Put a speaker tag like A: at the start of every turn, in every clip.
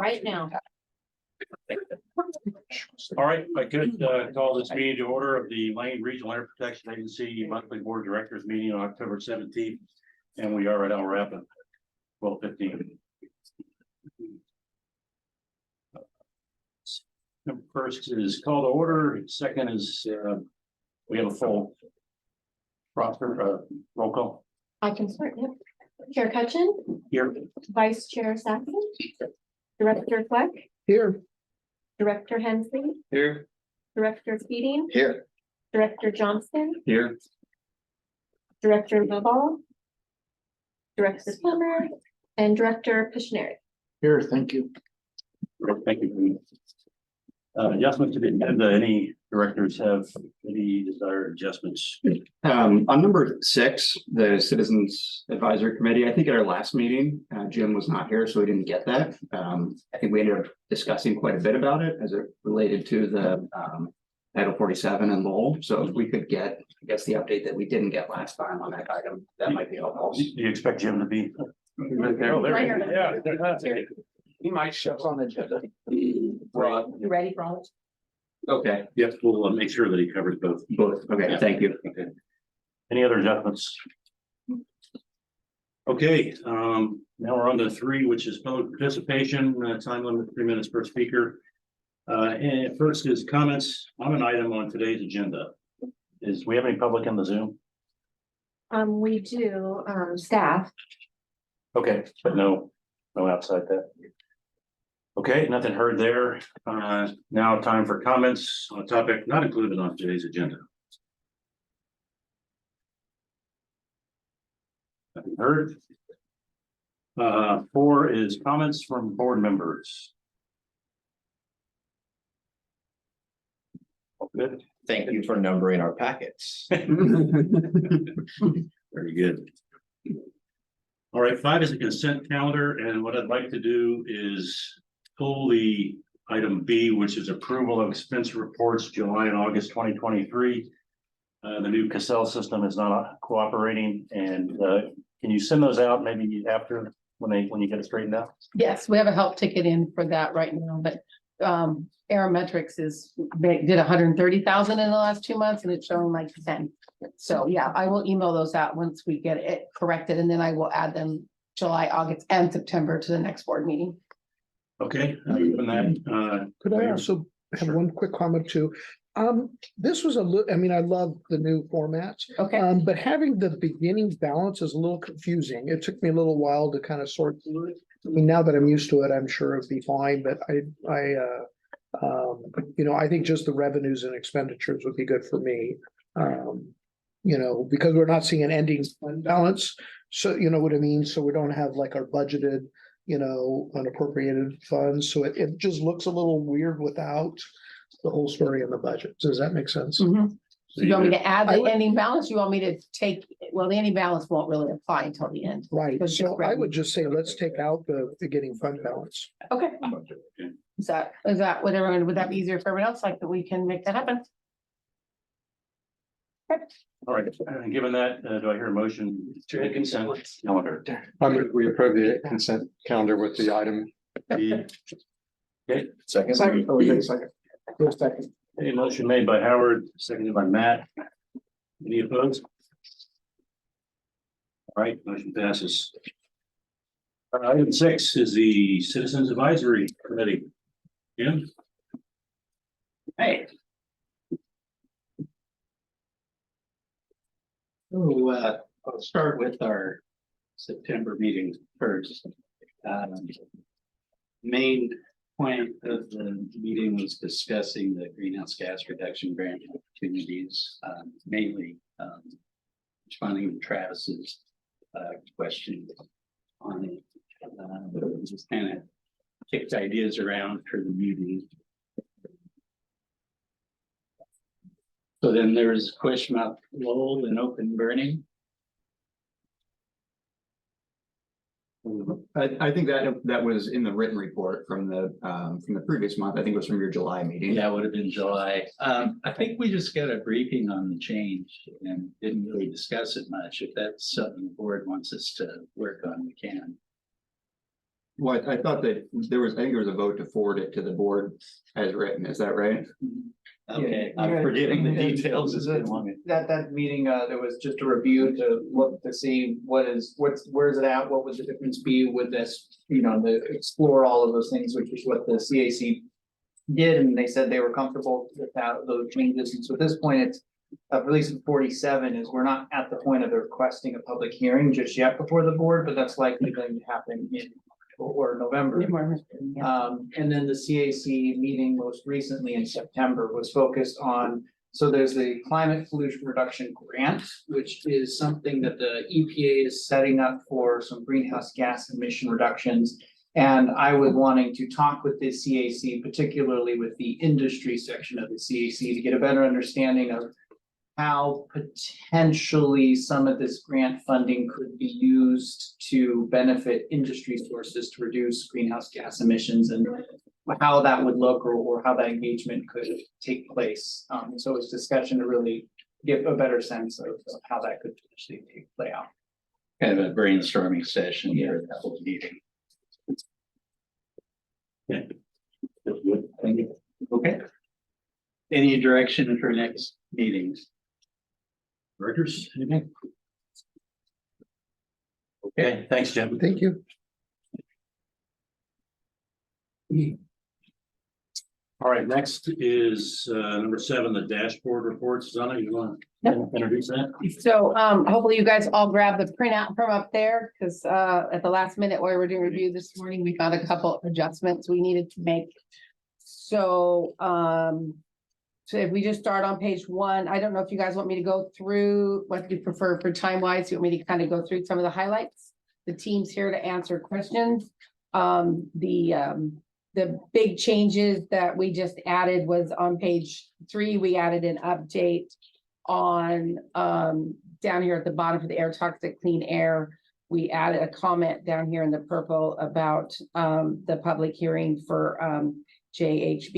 A: right now.
B: All right, I could call this meeting to order of the Lane Regional Air Protection Agency monthly board of directors meeting on October 17th. And we are at LRAPA 12:15. First is call to order. Second is we have a full roster, roll call
A: I can start. Yep. Chair Cutchin,
B: here.
A: Vice Chair Saxon, Director Fleck,
C: Here.
A: Director Hensley,
C: Here.
A: Director Speeding,
C: Here.
A: Director Johnston,
C: Here.
A: Director Bobal, Director Plummer, and Director Pishneri.
C: Here, thank you.
B: Thank you. Adjustments to the agenda. Any directors have any desired adjustments?
D: On number 6, the Citizens Advisory Committee, I think at our last meeting, Jim was not here, so we didn't get that. I think we ended up discussing quite a bit about it as it related to the Title 47 and Lowell. So if we could get, I guess, the update that we didn't get last time on that item, that might be helpful.
B: Do you expect Jim to be?
D: Right there.
B: Oh, there he
A: Right
B: is.
A: here.
B: Yeah.
C: He might show up on the agenda.
A: You ready for all this?
D: Okay,
B: Yes, we'll make sure that he covers both.
D: both. Okay, thank you.
B: Okay. Any other adjustments? Okay, now we're on to 3, which is public participation, time limit 3 minutes per speaker. And first is comments on an item on today's agenda. Is we have any public in the Zoom?
A: We do, staff.
B: Okay, but no outside that. Okay, nothing heard there. Now time for comments on a topic not included on today's agenda. Nothing heard. 4 is comments from board members. All good.
C: Thank you for numbering our packets.
B: Very good. All right, 5 is a consent calendar, and what I'd like to do is pull the item B, which is approval of expense reports July and August 2023. The new Cassell system is not cooperating, and can you send those out maybe after when you get it straightened out?
E: Yes, we have a help ticket in for that right now, but Aerometrics did 130,000 in the last 2 months and it's showing like 10. So yeah, I will email those out once we get it corrected, and then I will add them July, August, and September to the next board meeting.
B: Okay, given that,
F: Could I also have
B: Sure.
F: one quick comment too? This was I mean, I love the new formats.
E: Okay,
F: But having the beginning balance is a little confusing. It took me a little while to kind of sort through it. I mean, now that I'm used to it, I'm sure it'll be fine, but I think just the revenues and expenditures would be good for me. Because we're not seeing an ending fund balance. So you know what I mean? So we don't have like our budgeted, unappropriated funds. So it just looks a little weird without the whole story in the budget. Does that make sense?
E: mhm. So you want me to add
F: I
E: the
F: would-
E: ending balance? You want me to take, well, the ending balance won't really apply until the end.
F: Right,
E: Because
F: so
E: just
F: I
E: revenue.
F: would just say, let's take out the beginning fund balance.
E: Okay. Is that whatever, would that be easier for everyone else? Like that we can make that happen?
B: all right, given that, do I hear a motion to the consent calendar?
G: I move we approve the consent calendar with the item B.
B: Okay,
C: Second.
F: Second.
B: a motion made by Howard, seconded by Matt. Any opposed? All right, motion passes. Item 6 is the Citizens Advisory Committee. Jim?
H: Hey. So, I'll start with our September meeting first. Main point of the meeting was discussing the greenhouse gas reduction grant opportunities, mainly responding to Travis's question on it. Just kind of kicked ideas around for the meeting. So then there was a question about Lowell and open burning.
D: I think that was in the written report from the previous month. I think it was from your July meeting.
H: Yeah, it would have been July. I think we just got a briefing on the change and didn't really discuss it much. If that's something the board wants us to work on, we can.
D: Well, I thought that I think there was a vote to forward it to the board as written, is that right?
H: Okay,
C: Yeah,
H: I'm forgetting the
C: yeah,
H: details.
C: this is that meeting, there was just a review to look to see where's it at, what would the difference be with this, you know, to explore all of those things, which is what the CAC did, and they said they were comfortable with that, those changes, and so at this point, it's release of 47 is we're not at the point of requesting a public hearing just yet before the board, but that's likely going to happen in or November. And then the CAC meeting most recently in September was focused on, so there's the climate pollution reduction grant, which is something that the EPA is setting up for some greenhouse gas emission reductions. And I was wanting to talk with the CAC, particularly with the industry section of the CAC, to get a better understanding of how potentially some of this grant funding could be used to benefit industry sources to reduce greenhouse gas emissions and how that would look or how that engagement could take place. So it's discussion to really give a better sense of how that could potentially play out.
H: Kind of a brainstorming session here, that whole meeting.
B: Okay. Good. Thank you.
H: Okay. Any direction for next meetings?
B: Directors, anything? Okay, thanks, Jim.
F: Thank you.
B: All right, next is number 7, the dashboard reports. Zana, you want to introduce that?
E: So hopefully you guys all grabbed the printout from up there, because at the last minute while we were doing review this morning, we found a couple adjustments we needed to make. So so if we just start on page 1, I don't know if you guys want me to go through what you prefer for time wise. You want me to kind of go through some of the highlights? The team's here to answer questions. The big changes that we just added was on page 3, we added an update on down here at the bottom for the air toxic clean air. We added a comment down here in the purple about the public hearing for JH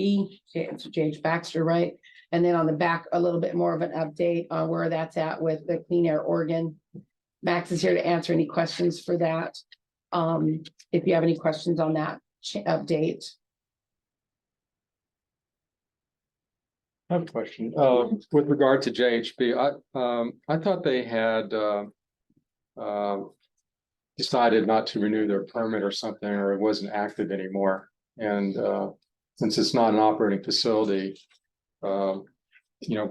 E: Baxter, right? And then on the back, a little bit more of an update on where that's at with the Clean Air Oregon. Max is here to answer any questions for that. If you have any questions on that update.
G: I have a question, with regard to JHB, I thought they had, decided not to renew their permit or something, or it wasn't active anymore. And, since it's not an operating facility, you know,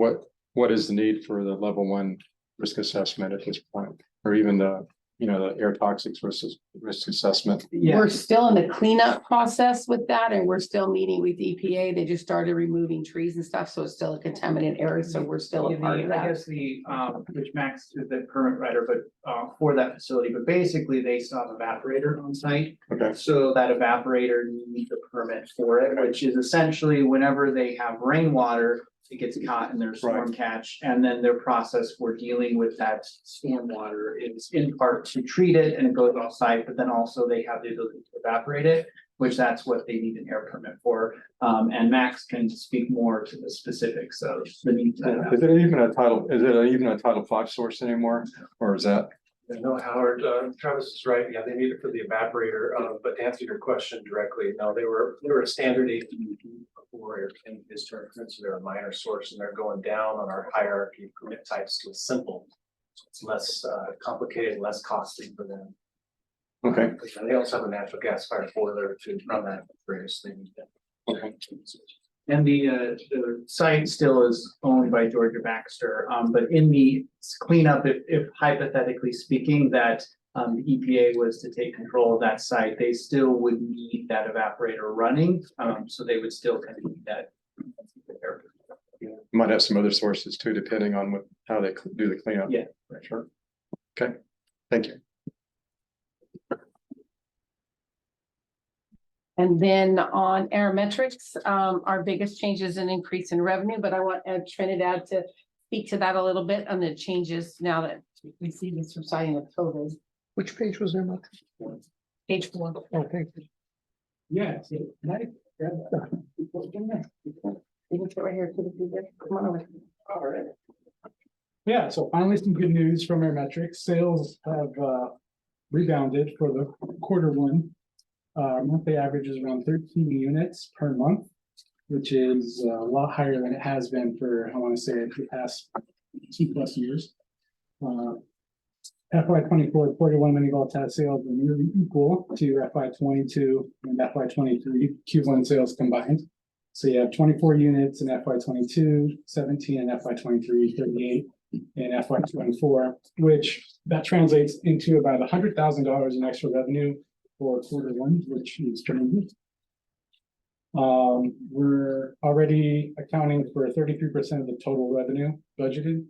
G: what is the need for the level 1 risk assessment at this point? Or even the, you know, the air toxics risk assessment?
E: We're still in the cleanup process with that, and we're still meeting with EPA. They just started removing trees and stuff, so it's still a contaminant area, so we're still a part of
C: I
E: that.
C: guess which Max is the current writer, but for that facility, but basically they still have an evaporator on site.
G: Okay.
C: So that evaporator needs a permit for it, which is essentially whenever they have rainwater, it gets caught in their storm catch, and then their process for dealing with that storm water is in part to treat it and it goes off site, but then also they have the ability to evaporate it, which that's what they need an air permit for. And Max can speak more to the specifics of the needs.
G: Is it even a Title 5 source anymore, or is that?
I: No, Howard, Travis is right. Yeah, they need it for the evaporator. But to answer your question directly, no, they were a standard APU before air discharge permits. So they're a minor source, and they're going down on our hierarchy of permit types to a simple. So it's less complicated, less costly for them.
G: Okay.
I: But they also have a natural gas fired boiler to run that various things.
G: Okay.
C: And the site still is owned by Georgia Baxter, but in the cleanup, if hypothetically speaking, that the EPA was to take control of that site, they still would need that evaporator running, so they would still kind of need that.
G: Might have some other sources too, depending on how they do the cleanup.
C: Yeah.
G: Sure. Okay, thank you.
E: And then on Aerometrics, our biggest change is an increase in revenue, but I want Trinidad to speak to that a little bit on the changes now that we see the subsiding of COVID.
F: Which page was there, Mark?
E: Page 4.
F: Oh, thank you.
E: Yeah. You can sit right here. Come on over.
I: All right.
J: Yeah, so finally some good news from Aerometrics. Sales have rebounded for the quarter 1. Monthly average is around 13 units per month, which is a lot higher than it has been for, I want to say, the past 2+ years. FY 24 quarter one mini Volta sales were nearly equal to FY 22 and FY 23 Q1 sales combined. So you have 24 units in FY 22, 17 in FY 23, 38 in FY 24, which that translates into about $100,000 in extra revenue for quarter one, which is tremendous. We're already accounting for 33% of the total revenue budgeted.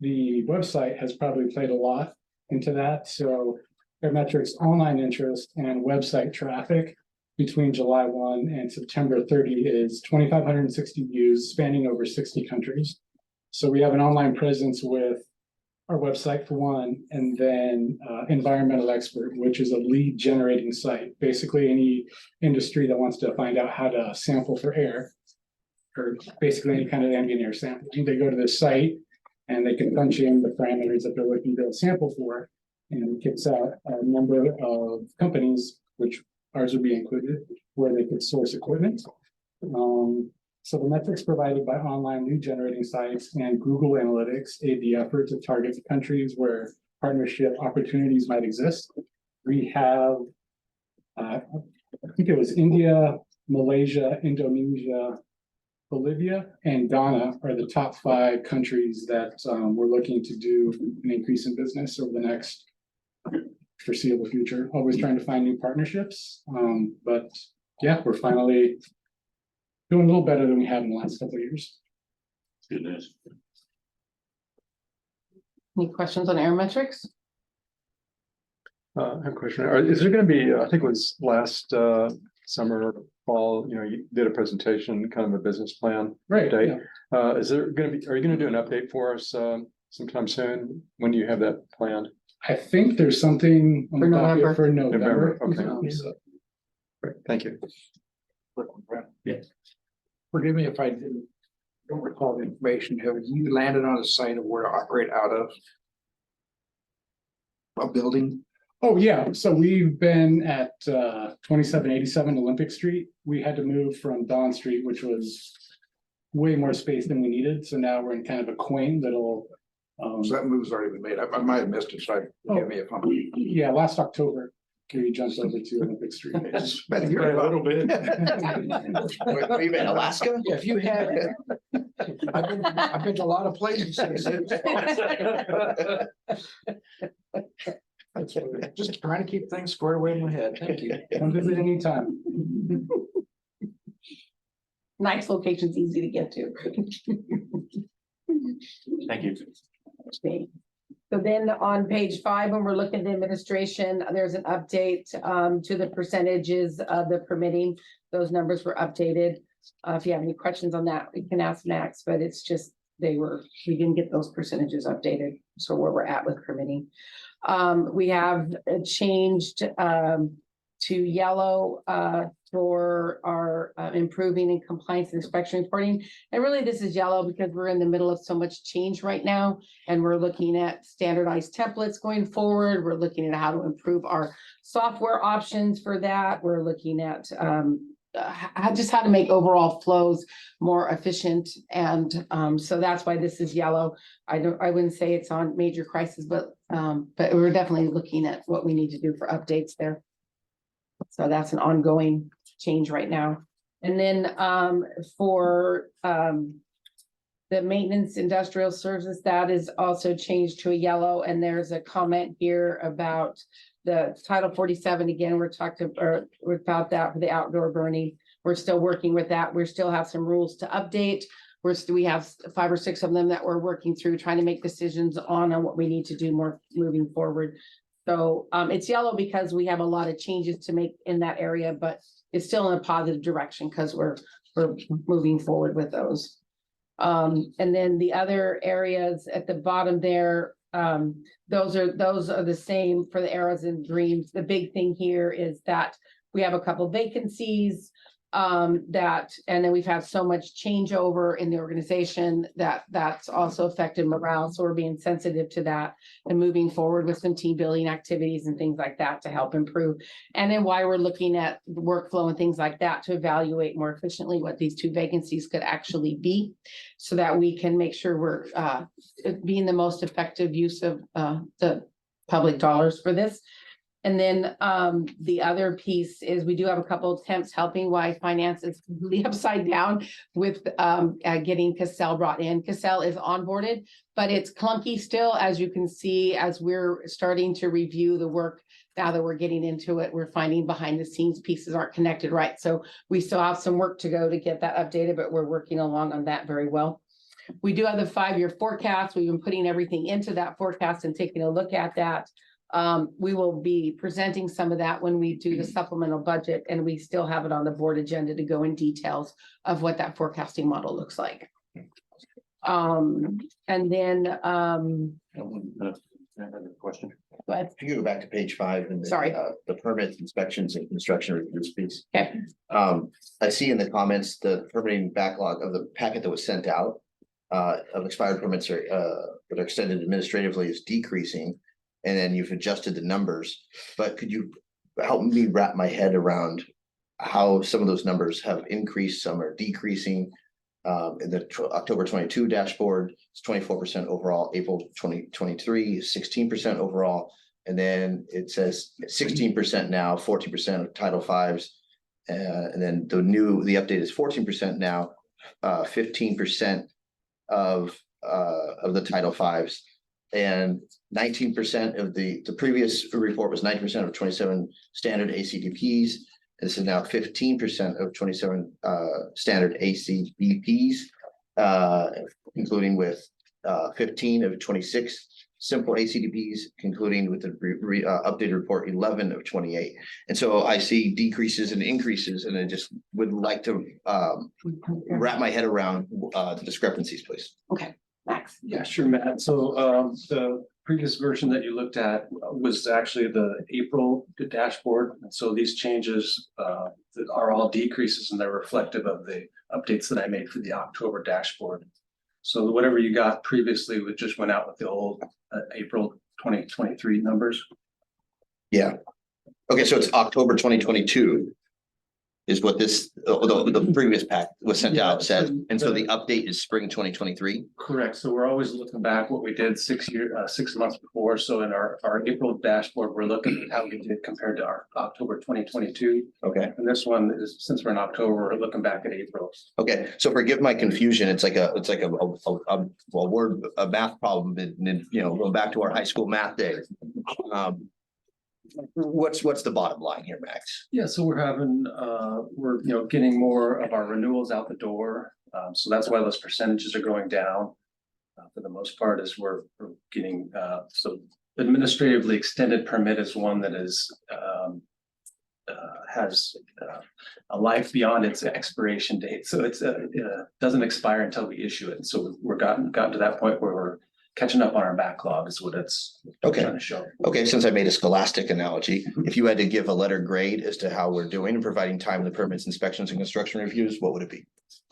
J: The website has probably played a lot into that. So Parametrics online interest and website traffic between July 1 and September 30 is 2,560 views spanning over 60 countries. So we have an online presence with our website for one, and then Environmental Expert, which is a lead generating site. Basically, any industry that wants to find out how to sample for air, or basically any kind of ambient air sample, they go to this site and they can punch in the parameters that they're looking to sample for, and it kicks out a number of companies, which ours would be included, where they could source equipment. So the metrics provided by online lead generating sites and Google Analytics aid the effort to target the countries where partnership opportunities might exist. We have, I think it was India, Malaysia, Indonesia, Bolivia, and Ghana are the top 5 countries that we're looking to do an increase in business over the next foreseeable future. Always trying to find new partnerships, but yeah, we're finally doing a little better than we have in the last couple of years.
B: Good news.
E: Any questions on Aerometrics?
G: I have a question. Is there going to be, I think it was last summer, fall, you did a presentation, kind of a business plan.
J: Right.
G: update.
J: Yeah.
G: Is there going to be, are you going to do an update for us sometime soon? When do you have that planned?
J: I think there's something on the
E: For
J: docket
E: November.
J: for November.
G: Okay.
J: So
G: Great, thank you.
K: Forgive me if I don't recall the information. Have you landed on a site of where to operate out of? A building?
J: Oh, yeah. So we've been at 2787 Olympic Street. We had to move from Dawn Street, which was way more space than we needed. So now we're in kind of a quaint little.
K: So that move's already been made. I might have missed it, so forgive me if I'm.
J: Yeah, last October, we jumped over to Olympic Street.
K: It's been a little bit.
F: Are you in Alaska?
K: If you had. I've been to a lot of places. Just trying to keep things squared away in my head. Thank you.
J: Come visit anytime.
E: Nice location's easy to get to.
B: Thank you.
E: Okay. So then on page 5, when we're looking at the administration, there's an update to the percentages of the permitting. Those numbers were updated. If you have any questions on that, we can ask Max, but it's just we didn't get those percentages updated. So where we're at with permitting. We have changed to yellow for our improving in compliance and inspection reporting. And really this is yellow because we're in the middle of so much change right now. And we're looking at standardized templates going forward. We're looking at how to improve our software options for that. We're looking at just how to make overall flows more efficient. And so that's why this is yellow. I wouldn't say it's on major crisis, but we're definitely looking at what we need to do for updates there. So that's an ongoing change right now. And then for the maintenance industrial services, that is also changed to a yellow. And there's a comment here about the Title 47. Again, we're talking about that for the outdoor burning. We're still working with that. We still have some rules to update. We have 5 or 6 of them that we're working through, trying to make decisions on what we need to do more moving forward. So it's yellow because we have a lot of changes to make in that area, but it's still in a positive direction because we're moving forward with those. And then the other areas at the bottom there, those are the same for the arrows and dreams. The big thing here is that we have a couple vacancies. And then we've had so much changeover in the organization that's also affected morale. So we're being sensitive to that and moving forward with some team building activities and things like that to help improve. And then why we're looking at the workflow and things like that to evaluate more efficiently what these 2 vacancies could actually be, so that we can make sure we're being the most effective use of the public dollars for this. And then the other piece is we do have a couple of temps helping while finance is completely upside down with getting Cassell brought in. Cassell is onboarded, but it's clunky still, as you can see, as we're starting to review the work. Now that we're getting into it, we're finding behind the scenes pieces aren't connected right. So we still have some work to go to get that updated, but we're working along on that very well. We do have the 5-year forecast. We've been putting everything into that forecast and taking a look at that. We will be presenting some of that when we do the supplemental budget, and we still have it on the board agenda to go in details of what that forecasting model looks like. And then,
B: Question.
E: go ahead.
L: If you go back to page 5 and
E: Sorry.
L: The permits, inspections and construction reviews piece.
E: Okay.
L: I see in the comments, the permitting backlog of the packet that was sent out. Of expired permits that are extended administratively is decreasing. And then you've adjusted the numbers, but could you help me wrap my head around how some of those numbers have increased, some are decreasing? In the October 22 dashboard, it's 24% overall, April 2023, 16% overall. And then it says 16% now, 14% of Title V's. And then the update is 14% now, 15% of the Title V's. And 19% of the previous report was 9% of 27 standard ACDPs. This is now 15% of 27 standard ACBPs, including with 15 of 26 simple ACDPs, concluding with the updated report 11 of 28. And so I see decreases and increases, and I just would like to wrap my head around the discrepancies, please.
E: Okay, Max.
I: Yeah, sure, Matt. So the previous version that you looked at was actually the April dashboard. And so these changes are all decreases, and they're reflective of the updates that I made for the October dashboard. So whatever you got previously, we just went out with the old April 2023 numbers.
L: Yeah. Okay, so it's October 2022 is what this, the previous pack was sent out says. And so the update is spring 2023.
I: Correct. So we're always looking back what we did 6 months before. So in our April dashboard, we're looking at how we did compared to our October 2022.
L: Okay.
I: And this one is, since we're in October, we're looking back at April.
L: Okay, so forgive my confusion. It's like a math problem, and going back to our high school math days. What's the bottom line here, Max?
I: Yeah, so we're having, we're getting more of our renewals out the door. So that's why those percentages are going down. For the most part, is we're getting, so administratively extended permit is one that is, has a life beyond its expiration date. So it's, doesn't expire until we issue it. So we're gotten to that point where we're catching up on our backlog is what it's trying to show.
L: Okay, since I made a scholastic analogy, if you had to give a letter grade as to how we're doing and providing timely permits, inspections and construction reviews, what would it be?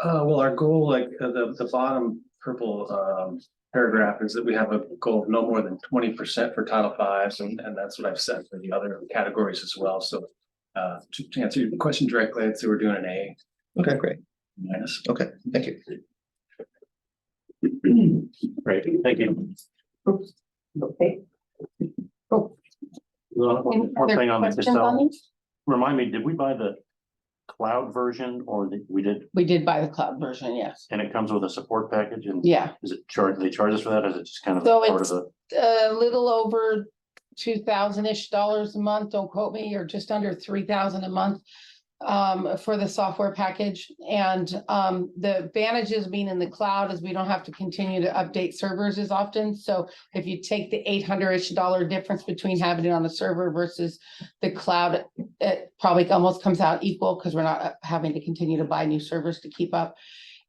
I: Well, our goal, like the bottom purple paragraph is that we have a goal of no more than 20% for Title V, and that's what I've set for the other categories as well. So to answer your question directly, I'd say we're doing an A.
L: Okay, great.
I: Minus.
L: Okay, thank you.
B: Great, thank you.
E: Okay. Oh,
B: One
E: other
B: thing on the
E: questions on
B: Cassell,
E: these?
B: remind me, did we buy the cloud version or we did,
E: We did buy the cloud version, yes.
B: and it comes with a support package and
E: Yeah,
B: is it charged, they charge us for that? Or is it just kind of
E: So
B: part of
E: it's-
B: the?
E: a little over $2,000-ish a month, don't quote me, or just under 3,000 a month for the software package. And the advantages being in the cloud is we don't have to continue to update servers as often. So if you take the $800-ish difference between having it on the server versus the cloud, it probably almost comes out equal because we're not having to continue to buy new servers to keep up.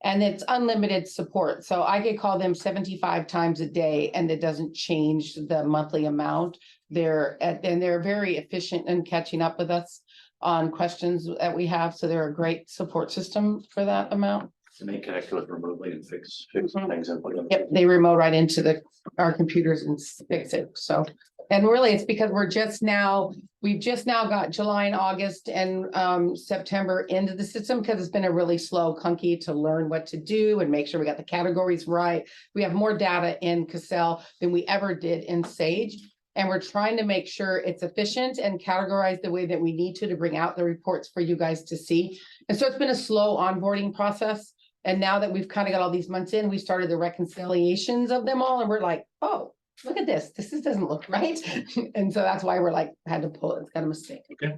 E: And it's unlimited support, so I could call them 75 times a day and it doesn't change the monthly amount. And they're very efficient in catching up with us on questions that we have, so they're a great support system for that amount.
B: And they connect to it remotely and fix things up like that.
E: Yep, they remote right into our computers and fix it, so. And really, it's because we've just now got July and August and September into the system, because it's been a really slow clunky to learn what to do and make sure we got the categories right. We have more data in Cassell than we ever did in Sage. And we're trying to make sure it's efficient and categorized the way that we need to bring out the reports for you guys to see. And so it's been a slow onboarding process. And now that we've kind of got all these months in, we started the reconciliations of them all, and we're like, oh, look at this. This doesn't look right. And so that's why we're like, had to pull it. It's got a mistake.
B: Okay.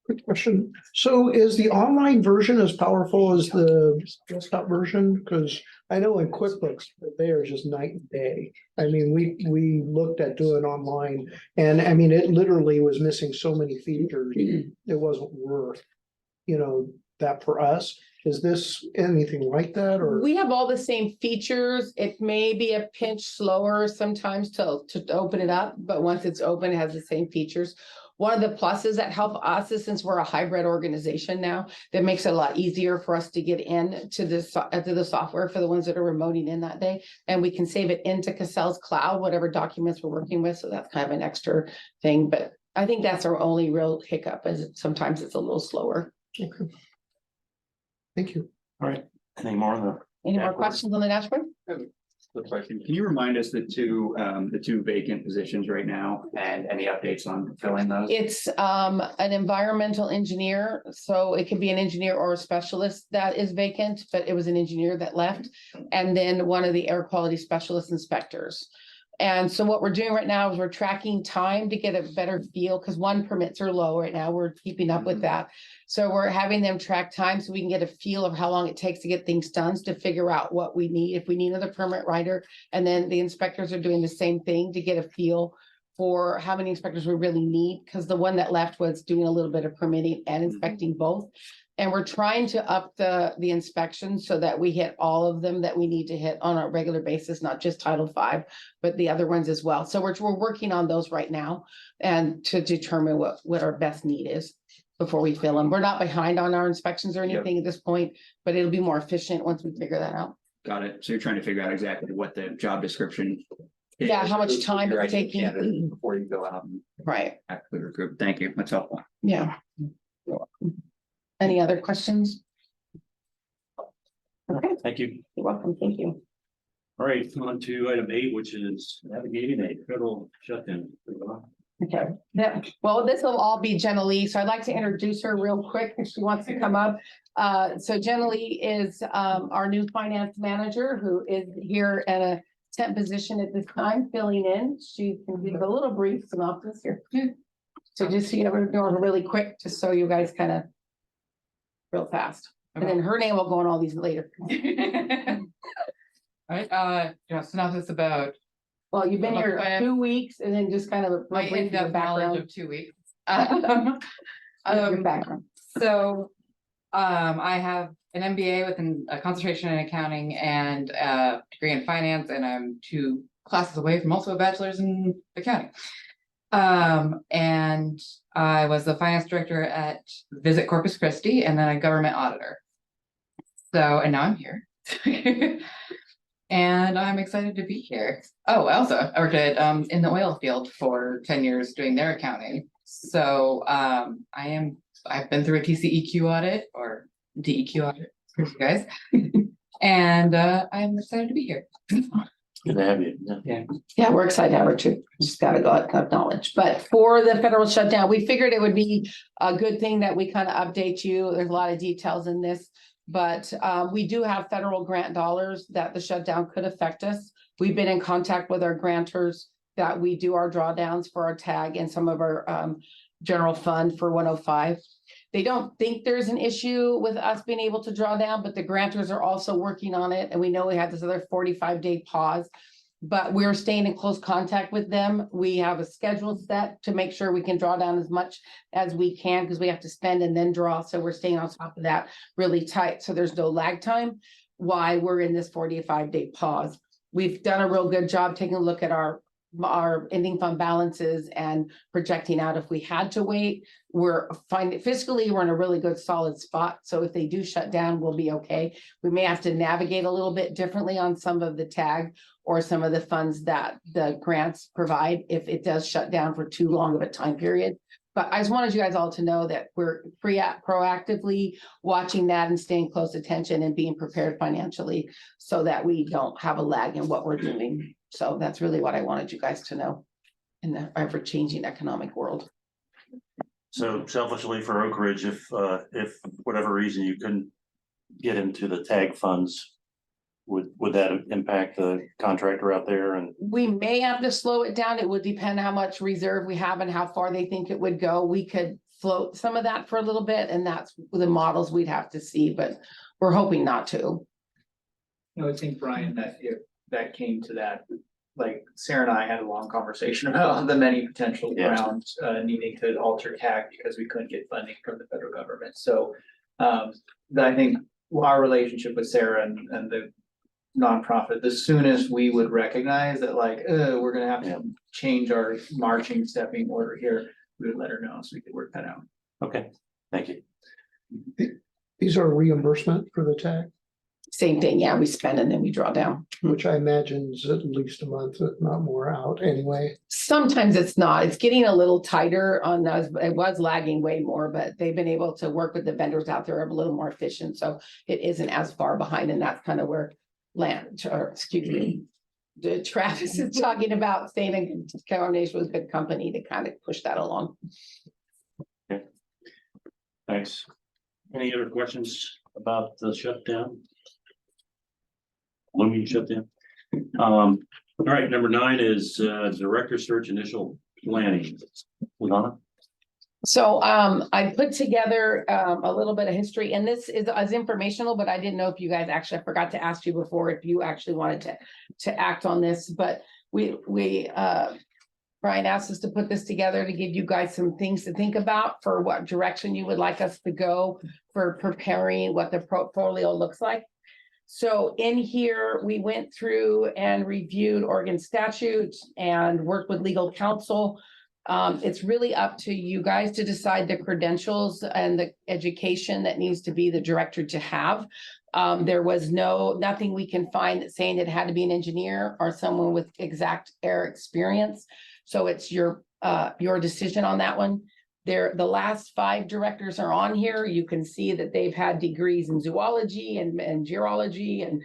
F: Quick question. So is the online version as powerful as the desktop version? Because I know in QuickBooks, they are just night and day. I mean, we looked at doing online, and I mean, it literally was missing so many features. It wasn't worth, that for us. Is this anything like that, or?
E: We have all the same features. It may be a pinch slower sometimes to open it up, but once it's open, it has the same features. One of the pluses that help us is, since we're a hybrid organization now, that makes it a lot easier for us to get into the software for the ones that are remoting in that day. And we can save it into Cassell's cloud, whatever documents we're working with. So that's kind of an extra thing, but I think that's our only real hiccup, is sometimes it's a little slower.
F: Okay. Thank you.
B: All right. Anything more on the?
E: Any more
B: dashboard?
E: questions on the dashboard?
D: Quick question. Can you remind us the two vacant positions right now and any updates on filling those?
E: It's an environmental engineer, so it could be an engineer or a specialist that is vacant, but it was an engineer that left. And then one of the air quality specialist inspectors. And so what we're doing right now is we're tracking time to get a better feel, because permits are low right now. We're keeping up with that. So we're having them track time so we can get a feel of how long it takes to get things done, to figure out what we need, if we need another permit writer. And then the inspectors are doing the same thing to get a feel for how many inspectors we really need, because the one that left was doing a little bit of permitting and inspecting both. And we're trying to up the inspections so that we hit all of them that we need to hit on a regular basis, not just Title V, but the other ones as well. So we're working on those right now, and to determine what our best need is before we fill them. We're not behind on our inspections or anything at this point, but it'll be more efficient once we figure that out.
D: Got it. So you're trying to figure out exactly what the job description is.
E: Yeah, how much time
D: Your
E: it's
D: ideal
E: taking.
D: candidate Before you go out and
E: Right,
D: actively recruit. Thank you. That's helpful.
E: yeah. Any other questions? Okay,
B: Thank you.
E: you're welcome. Thank you.
B: All right, on to item 8, which is navigating a federal shutdown.
E: Okay, well, this will all be Jenna Lee, so I'd like to introduce her real quick if she wants to come up. So Jenna Lee is our new finance manager, who is here at a temp position at this time, filling in. She can give a little brief synopsis here. So just so you know, we're doing really quick, just so you guys kind of real fast. And then her name will go on all these later.
M: Right, synopsis about
E: Well, you've been here 2 weeks, and then just kind of a
M: my
E: brief
M: in-depth knowledge
E: background.
M: of 2 weeks.
E: Your background.
M: So, I have an MBA with a concentration in accounting and a degree in finance, and I'm 2 classes away from also a bachelor's in accounting. And I was the finance director at Visit Corpus Christi, and then a government auditor. So, and now I'm here. And I'm excited to be here. Oh, I worked at in the oil field for 10 years doing their accounting. So I've been through a TCEQ audit or DEQ audit for you guys. And I'm excited to be here.
B: Good to have you.
E: Yeah, we're excited to have her too. Just gotta go acknowledge. But for the federal shutdown, we figured it would be a good thing that we kind of update you. There's a lot of details in this. But we do have federal grant dollars that the shutdown could affect us. We've been in contact with our grantors that we do our drawdowns for our tag and some of our general fund for 105. They don't think there's an issue with us being able to draw down, but the grantors are also working on it. And we know we had this other 45-day pause, but we're staying in close contact with them. We have a schedule set to make sure we can draw down as much as we can, because we have to spend and then draw. So we're staying on top of that really tight, so there's no lag time. why we're in this 45-day pause. We've done a real good job taking a look at our ending fund balances and projecting out if we had to wait. We're finding fiscally, we're in a really good solid spot. So if they do shut down, we'll be okay. We may have to navigate a little bit differently on some of the TAG or some of the funds that the grants provide if it does shut down for too long of a time period. But I just wanted you guys all to know that we're proactively watching that and staying close attention and being prepared financially so that we don't have a lag in what we're doing. So that's really what I wanted you guys to know in the ever-changing economic world.
B: So selfishly for Oak Ridge, if whatever reason you couldn't get into the TAG funds, would that impact the contractor out there? And
E: We may have to slow it down. It would depend how much reserve we have and how far they think it would go. We could float some of that for a little bit, and that's the models we'd have to see, but we're hoping not to.
C: I think, Brian, that if that came to that, like Sarah and I had a long conversation about the many potential
B: Yeah.
C: grounds needing to alter TAG because we couldn't get funding from the federal government. So I think our relationship with Sarah and the nonprofit, the soonest we would recognize that like, we're gonna have to change our marching stepping order here, we would let her know so we could work that out.
B: okay, thank you.
F: These are reimbursement for the tag,
E: Same thing, yeah, we spend and then we draw down.
F: which I imagine is at least a month, if not more out anyway.
E: Sometimes it's not, it's getting a little tighter on those, it was lagging way more, but they've been able to work with the vendors out there a little more efficient, so it isn't as far behind, and that's kind of where Travis is talking about staying in coordination with a good company to kind of push that along.
B: Thanks. Any other questions about the shutdown? Looming shutdown? All right, number 9 is director search initial planning. Lana?
E: So I put together a little bit of history, and this is as informational, but I didn't know if you guys actually, I forgot to ask you before if you actually wanted to act on this, but Brian asked us to put this together to give you guys some things to think about for what direction you would like us to go for preparing what the portfolio looks like. So in here, we went through and reviewed Oregon statutes and worked with legal counsel. It's really up to you guys to decide the credentials and the education that needs to be the director to have. There was nothing we can find that saying it had to be an engineer or someone with exact air experience. So it's your decision on that one. The last 5 directors are on here. You can see that they've had degrees in zoology and geology. And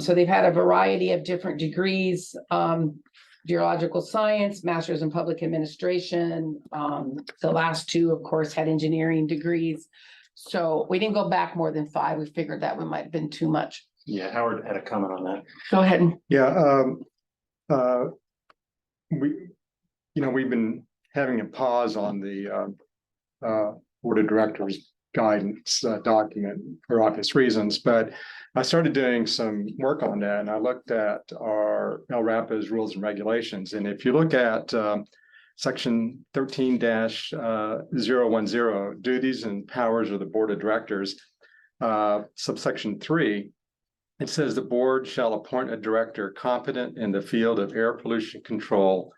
E: so they've had a variety of different degrees. Geological science, master's in public administration. The last 2, of course, had engineering degrees. So we didn't go back more than 5. We figured that one might have been too much.
B: Yeah, Howard had a comment on that.
E: Go ahead.
G: Yeah, we've been having a pause on the board of directors guidance document for obvious reasons, but I started doing some work on that, and I looked at our LRAPA's rules and regulations. And if you look at section 13-010, duties and powers of the board of directors, subsection 3, it says the board shall appoint a director competent in the field of air pollution control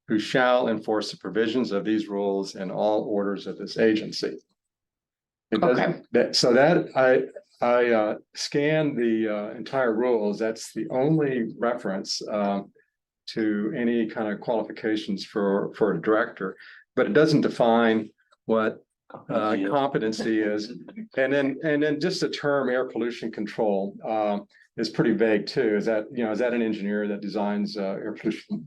G: who shall enforce the provisions of these rules in all orders of this agency.
E: Okay.
G: I scanned the entire rules. That's the only reference to any kind of qualifications for a director, but it doesn't define what competency is. And then just the term air pollution control is pretty vague too. Is that an engineer that designs air pollution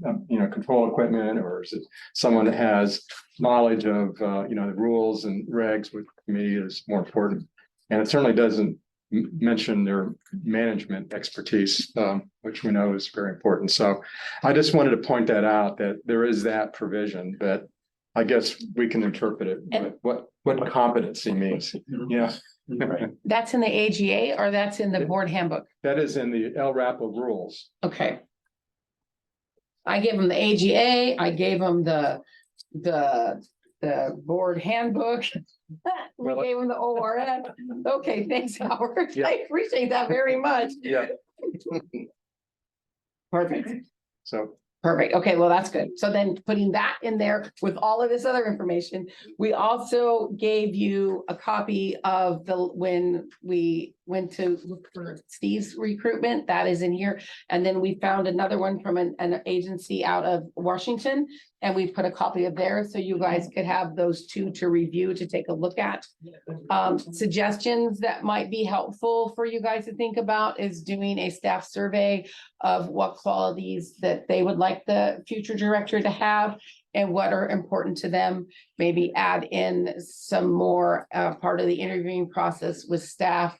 G: control equipment, or is it someone that has knowledge of the rules and regs, which to me is more important. And it certainly doesn't mention their management expertise, which we know is very important. So I just wanted to point that out, that there is that provision, but I guess we can interpret it what competency means. Yeah.
B: Right.
E: That's in the AGA or that's in the board handbook?
G: That is in the LRAPA rules.
E: Okay. I gave them the AGA, I gave them the the board handbook. We
G: Well,
E: gave him the ORF. Okay, thanks, Howard.
G: Yeah.
E: I appreciate that very much.
G: Yeah,
E: Perfect.
G: so,
E: Perfect. Okay, well, that's good. So then putting that in there with all of this other information, we also gave you a copy of when we went to look for Steve's recruitment, that is in here. And then we found another one from an agency out of Washington. And we put a copy of theirs, so you guys could have those two to review, to take a look at. Suggestions that might be helpful for you guys to think about is doing a staff survey of what qualities that they would like the future director to have and what are important to them. Maybe add in some more part of the interviewing process with staff,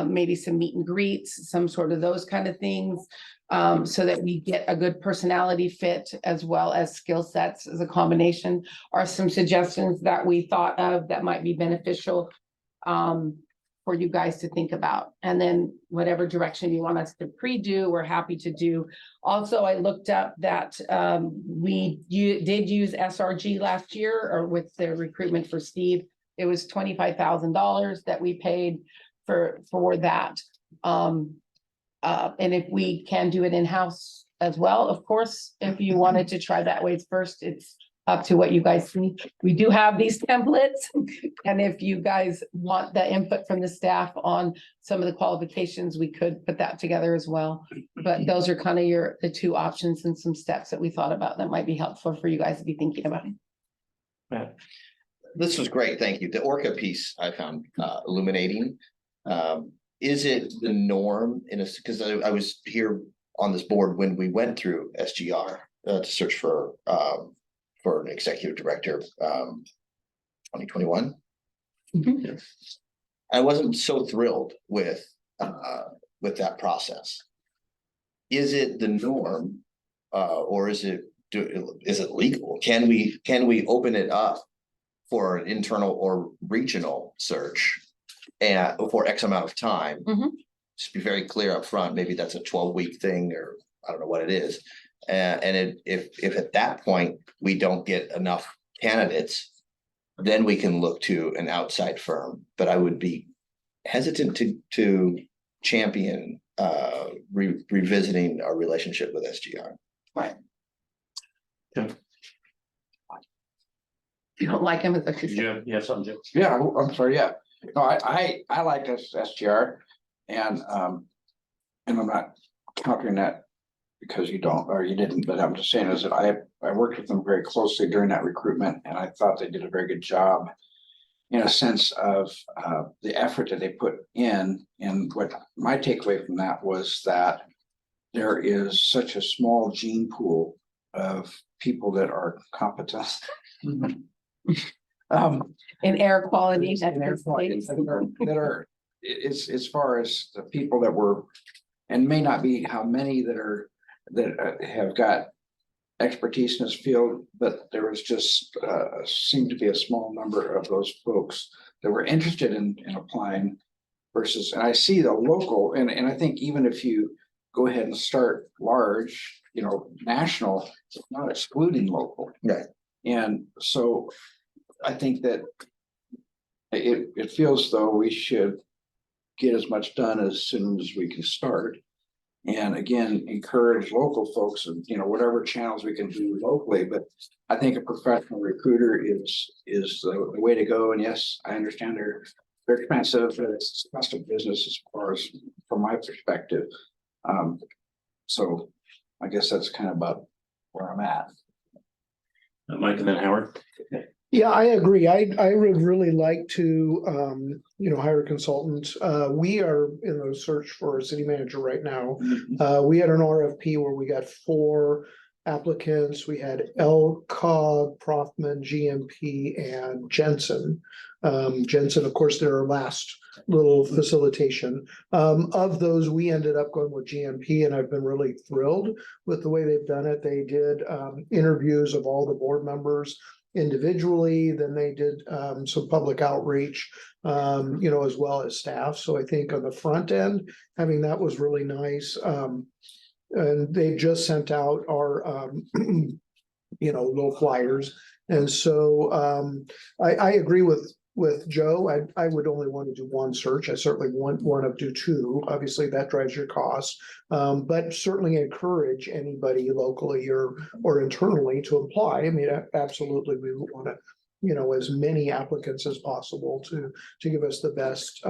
E: maybe some meet and greets, some sort of those kind of things. So that we get a good personality fit as well as skill sets as a combination, are some suggestions that we thought of that might be beneficial for you guys to think about. And then whatever direction you want us to pre-do, we're happy to do. Also, I looked up that you did use SRG last year, or with the recruitment for Steve. It was $25,000 that we paid for that. And if we can do it in-house as well, of course, if you wanted to try that way first, it's up to what you guys think. We do have these templates. And if you guys want the input from the staff on some of the qualifications, we could put that together as well. But those are kind of the two options and some steps that we thought about that might be helpful for you guys to be thinking about.
L: This was great, thank you. The Orca piece I found illuminating. Is it the norm because I was here on this board when we went through SGR to search for an executive director, 2021.
E: Mm-hmm.
L: I wasn't so thrilled with that process. Is it the norm, or is it legal? Can we open it up for an internal or regional search and for X amount of time?
E: Mhm.
L: Just be very clear up front. Maybe that's a 12-week thing, or I don't know what it is. If at that point we don't get enough candidates, then we can look to an outside firm. But I would be hesitant to champion revisiting our relationship with SGR.
E: Right. You don't like him as a.
B: You have something, Jim?
K: Yeah, I'm sorry, yeah. No, I like this SGR and I'm not countering that because you don't, or you didn't, but I'm just saying is that I worked with them very closely during that recruitment and I thought they did a very good job in a sense of the effort that they put in. And what my takeaway from that was that there is such a small gene pool of people that are competent.
E: In air quality.
K: And air quality that are, it's as far as the people that were, and may not be how many that have got expertise in this field, but there was just seemed to be a small number of those folks that were interested in applying versus, and I see the local, and I think even if you go ahead and start large, national, it's not excluding local.
L: Right.
K: And so I think that it feels though we should get as much done as soon as we can start. And again, encourage local folks and, whatever channels we can do locally, but I think a professional recruiter is the way to go. And yes, I understand they're expensive, but it's a cost of business as far as from my perspective. So I guess that's kind of about where I'm at.
B: Mike and then Howard.
F: Yeah, I agree. I would really like to, hire consultants. We are in the search for a city manager right now. We had an RFP where we got 4 applicants. We had LCOG, Prothman, GMP, and Jensen. Jensen, of course, they're our last little facilitation. Of those, we ended up going with GMP, and I've been really thrilled with the way they've done it. They did interviews of all the board members individually, then they did some public outreach, as well as staff. So I think on the front end, having that was really nice. And they just sent out our, little flyers And so, I agree with Joe. I would only want to do one search. I certainly wouldn't want to do two. Obviously, that drives your costs. But certainly encourage anybody locally or internally to apply. I mean, absolutely, we would want to, as many applicants as possible to give us the best,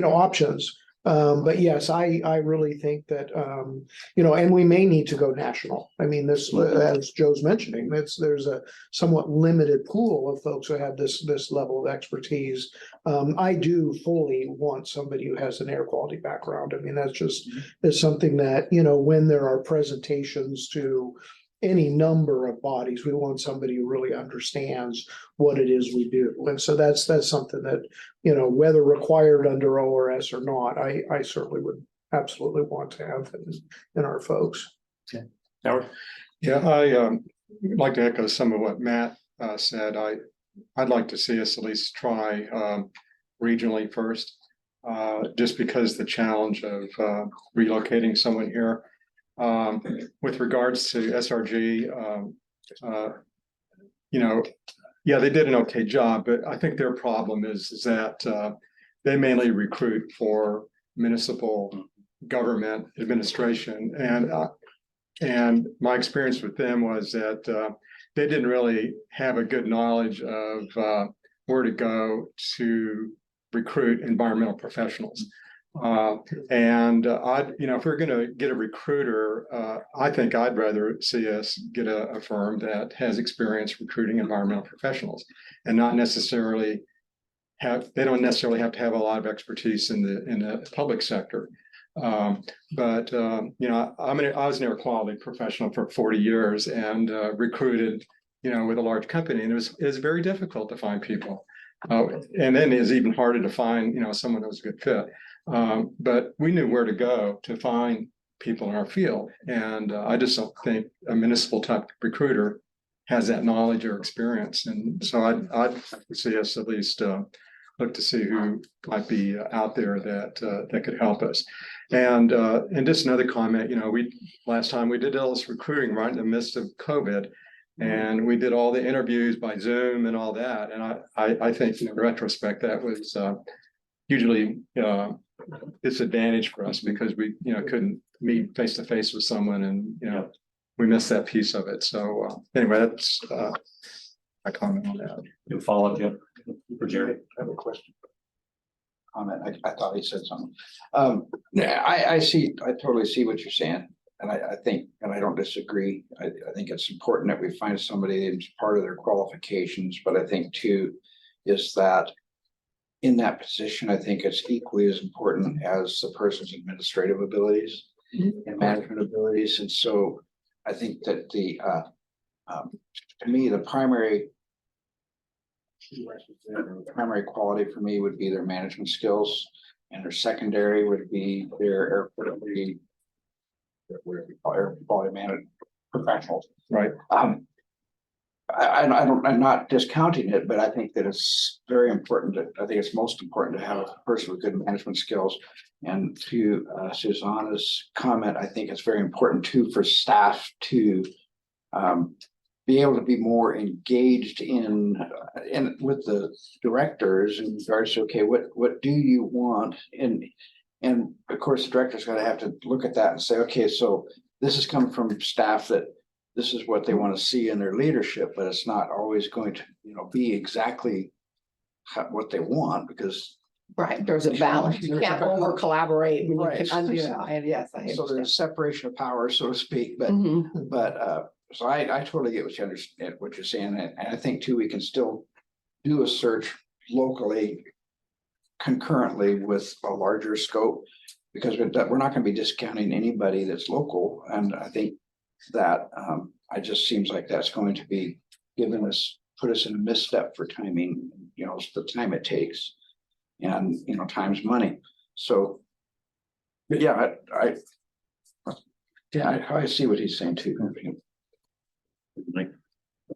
F: options. But yes, I really think that, and we may need to go national. I mean, this, as Joe's mentioning, there's a somewhat limited pool of folks who have this level of expertise. I do fully want somebody who has an air quality background. I mean, that's just is something that, when there are presentations to any number of bodies, we want somebody who really understands what it is we do. And so that's something that, whether required under ORS or not, I certainly would absolutely want to have in our folks.
B: Howard?
G: Yeah, I like to echo some of what Matt said. I'd like to see us at least try regionally first, just because the challenge of relocating someone here. With regards to SRG, yeah, they did an okay job, but I think their problem is that they mainly recruit for municipal government administration, and my experience with them was that they didn't really have a good knowledge of where to go to recruit environmental professionals. If we're going to get a recruiter, I think I'd rather see us get a firm that has experience recruiting environmental professionals and not necessarily they don't necessarily have to have a lot of expertise in the public sector. I was an air quality professional for 40 years and recruited, with a large company, and it was very difficult to find people. And then it's even harder to find, someone who was a good fit. But we knew where to go to find people in our field. And I just don't think a municipal type recruiter has that knowledge or experience. And so I'd see us at least look to see who might be out there that could help us. And just another comment, last time we did all this recruiting right in the midst of COVID. And we did all the interviews by Zoom and all that. And I think in retrospect, that was hugely disadvantage for us because we couldn't meet face to face with someone, and we missed that piece of it. So anyway, that's my comment on that.
B: You follow up, Jim, for Jerry?
K: I have a question. Comment. I thought he said something. I totally see what you're saying. And I think, and I don't disagree. I think it's important that we find somebody that's part of their qualifications, but I think too, is that in that position, I think it's equally as important as the person's administrative abilities and management abilities. And so I think that to me, the primary quality for me would be their management skills, and their secondary would be their air quality management professionals.
G: Right.
K: I'm not discounting it, but I think that it's very important. I think it's most important to have a person with good management skills. And to Susanna's comment, I think it's very important too for staff to be able to be more engaged in with the directors in regards to, okay, what do you want? And of course, the director's going to have to look at that and say, okay, so this is coming from staff that this is what they want to see in their leadership, but it's not always going to, be exactly what they want, because
E: Right, there's a balance. You can't over collaborate.
K: Right.
E: You can undo that. Yes, I
K: so
E: understand.
K: there's separation of power, so to speak. But
E: Mhm.
K: so I totally get what you understand, what you're saying, and I think too we can still do a search locally concurrently with a larger scope, because we're not going to be discounting anybody that's local. And I think that it just seems like that's going to be put us in a misstep for timing, the time it takes, and time's money. So but yeah, I see what he's saying too.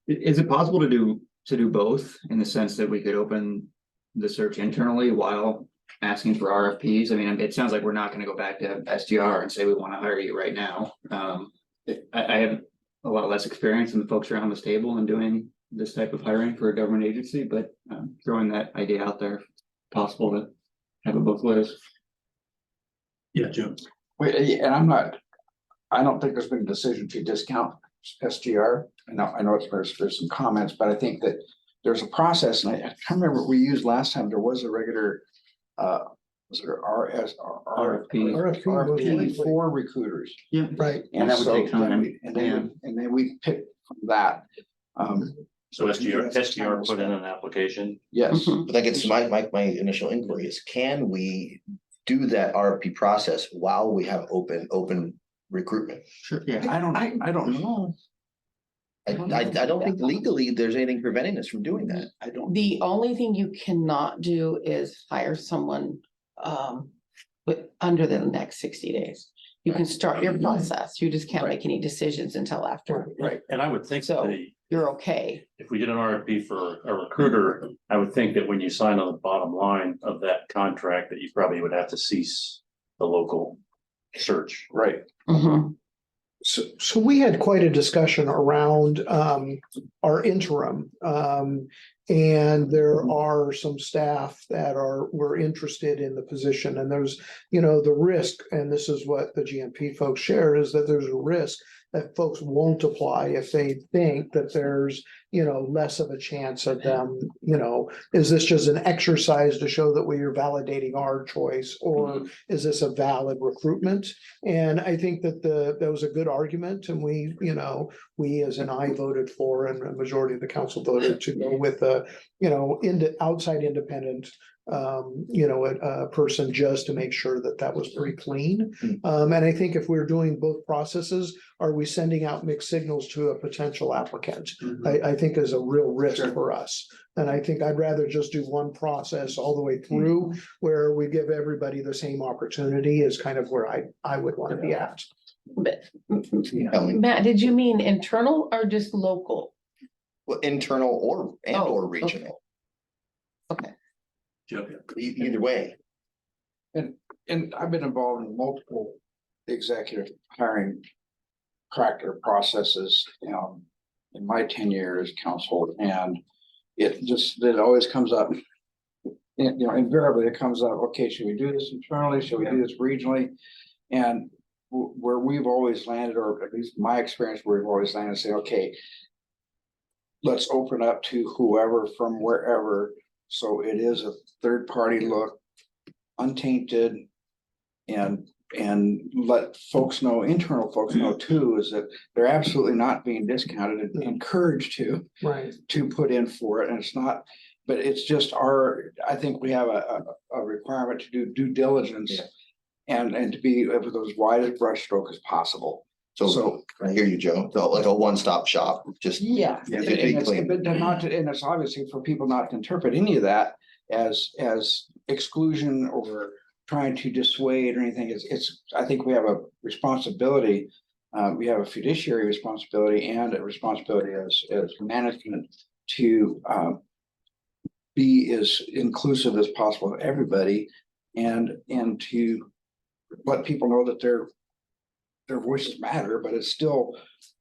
D: Is it possible to do both, in the sense that we could open the search internally while asking for RFPs? I mean, it sounds like we're not going to go back to SGR and say we want to hire you right now. I have a lot less experience than the folks around this table in doing this type of hiring for a government agency, but throwing that idea out there, possible to have it both ways.
B: Yeah, Jim.
K: And I don't think there's been a decision to discount SGR. I know there's some comments, but I think that there's a process, and I can't remember what we used last time. There was a regular, was there RFP for recruiters.
D: Yeah,
F: Right.
D: And that would take time.
K: And then we picked from that.
B: So SGR put in an application.
K: Yes.
L: But that gets to my initial inquiry is, can we do that RFP process while we have open recruitment?
D: Sure, yeah.
K: I don't know.
L: I don't think legally there's anything preventing us from doing that.
K: I don't.
E: The only thing you cannot do is hire someone under the next 60 days. You can start your process, you just can't make any decisions until after.
K: Right.
B: And I would think
E: So-
B: that
E: You're okay.
B: if we did an RFP for a recruiter, I would think that when you sign on the bottom line of that contract, that you probably would have to cease the local search.
K: Right.
E: Mhm.
F: So we had quite a discussion around our interim. And there are some staff that were interested in the position, and there's, the risk, and this is what the GMP folks shared, is that there's a risk that folks won't apply if they think that there's, less of a chance of them, is this just an exercise to show that we are validating our choice, or is this a valid recruitment? And I think that that was a good argument, and we as an I voted for, and a majority of the council voted to go with outside independent a person, just to make sure that that was very clean. And I think if we're doing both processes, are we sending out mixed signals to a potential applicant? I think is a real risk for us. And I think I'd rather just do one process all the way through, where we give everybody the same opportunity, is kind of where I would want to be at.
E: But Matt, did you mean internal or just local?
L: Well, internal or
E: okay.
L: regional,
E: Okay.
L: either way.
K: And I've been involved in multiple executive hiring processes, in my tenure as council, and it always comes up. Invariably it comes up, okay, should we do this internally? Should we do this regionally? And where we've always landed, or at least my experience, where we've always landed, say, okay, let's open up to whoever from wherever. So it is a third party look, untainted, and let folks know, internal folks know too, is that they're absolutely not being discounted and encouraged to put in for it. And it's not, but it's just I think we have a requirement to do due diligence and to be with as wide a brushstroke as possible. So
L: I hear you, Joe. So like a one-stop shop, just.
E: Yeah.
K: And it's obviously for people not to interpret any of that as exclusion or trying to dissuade or anything. I think we have a responsibility. We have a fiduciary responsibility and a responsibility as management to be as inclusive as possible of everybody, and to let people know that their voices matter, but it's still,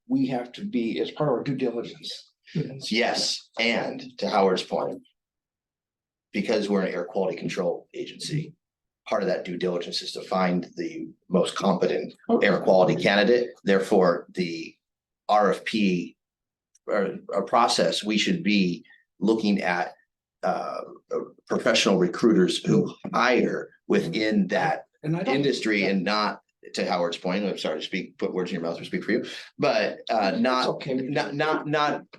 K: we have to be, as part of our due diligence.
L: Yes, and to Howard's point, because we're an air quality control agency, part of that due diligence is to find the most competent air quality candidate. Therefore, the RFP or process, we should be looking at professional recruiters who hire within that industry, and not, to Howard's point, I'm sorry to put words in your mouth or speak for you, but not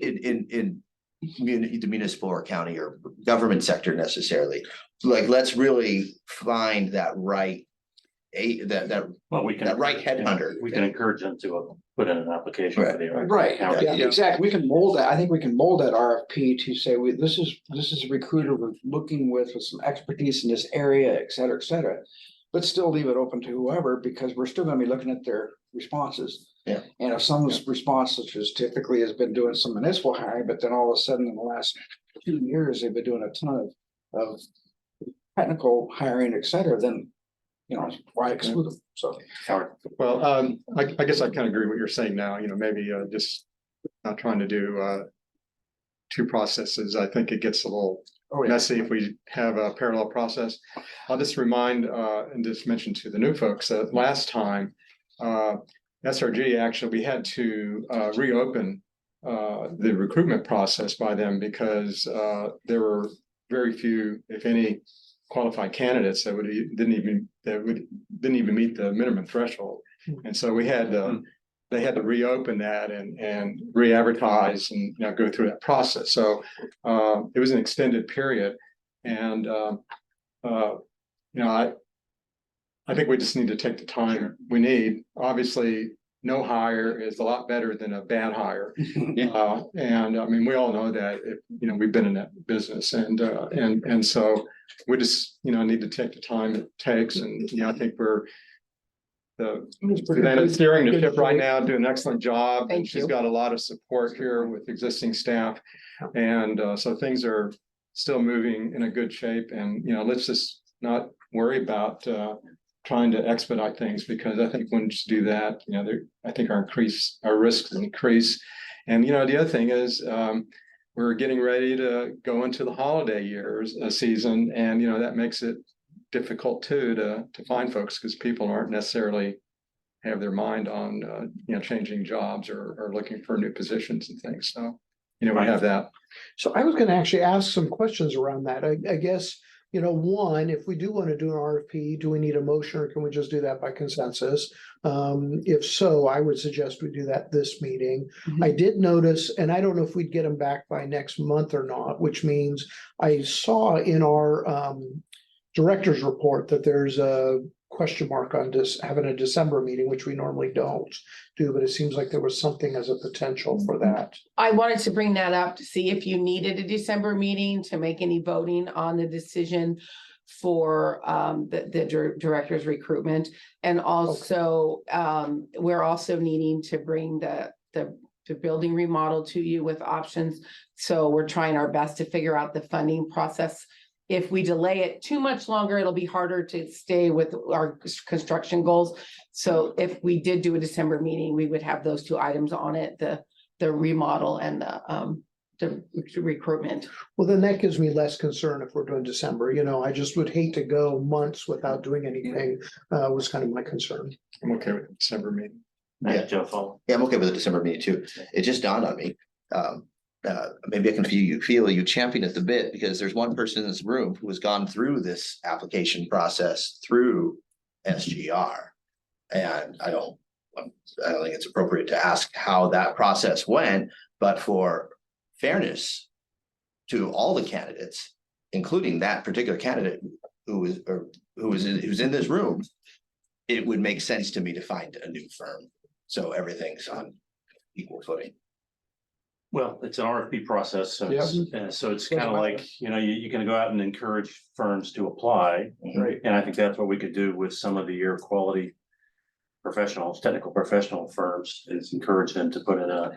L: in the municipal or county or government sector necessarily. Like, let's really find that right headhunter.
B: We can encourage them to put in an application for the.
K: Right, exactly. We can mold that. I think we can mold that RFP to say, this is a recruiter we're looking with some expertise in this area, et cetera, but still leave it open to whoever, because we're still gonna be looking at their responses.
L: Yeah.
K: And if someone's responses typically has been doing some municipal hiring, but then all of a sudden in the last 2 years, they've been doing a ton of technical hiring, et cetera, then, why exclude them? So.
G: Well, I guess I kind of agree with what you're saying now, maybe just not trying to do two processes. I think it gets a little
K: Oh, yeah.
G: messy if we have a parallel process. I'll just remind and just mention to the new folks that last time SRG, actually, we had to reopen the recruitment process by them because there were very few, if any, qualified candidates that didn't even meet the minimum threshold. And so we had they had to reopen that and re-advertise and go through that process. So it was an extended period. And I think we just need to take the time we need. Obviously, no hire is a lot better than a bad hire. And I mean, we all know that if, we've been in that business and so we just, need to take the time it takes. And, I think we're Savannah's steering the ship right now, doing an excellent job. And she's got a lot of support here with existing staff. And so things are still moving in a good shape. And, let's just not worry about trying to expedite things, because I think once you do that, I think our risks increase. And, the other thing is, we're getting ready to go into the holiday season, and, that makes it difficult too, to find folks, because people aren't necessarily have their mind on, changing jobs or looking for new positions and things. So, we have that.
F: So I was gonna actually ask some questions around that. I guess, one, if we do want to do an RFP, do we need a motion, or can we just do that by consensus? If so, I would suggest we do that this meeting. I did notice, and I don't know if we'd get them back by next month or not, which means I saw in our director's report that there's a question mark on having a December meeting, which we normally don't do, but it seems like there was something as a potential for that.
E: I wanted to bring that up to see if you needed a December meeting to make any voting on the decision for the director's recruitment. And also, we're also needing to bring the building remodel to you with options. So we're trying our best to figure out the funding process. If we delay it too much longer, it'll be harder to stay with our construction goals. So if we did do a December meeting, we would have those two items on it, the remodel and the recruitment.
F: Well, then that gives me less concern if we're doing December. I just would hate to go months without doing anything, was kind of my concern.
G: I'm okay with the December meeting.
L: Yeah. Yeah, I'm okay with the December meeting too. It just dawned on me. Maybe I can feel you champing at the bit, because there's one person in this room who has gone through this application process through SGR. And I don't think it's appropriate to ask how that process went, but for fairness to all the candidates, including that particular candidate who's in this room, it would make sense to me to find a new firm. So everything's on equal footing.
B: Well, it's an RFP process, so it's kind of like, you're gonna go out and encourage firms to apply.
L: Right.
B: And I think that's what we could do with some of the air quality technical professional firms, is encourage them to put in a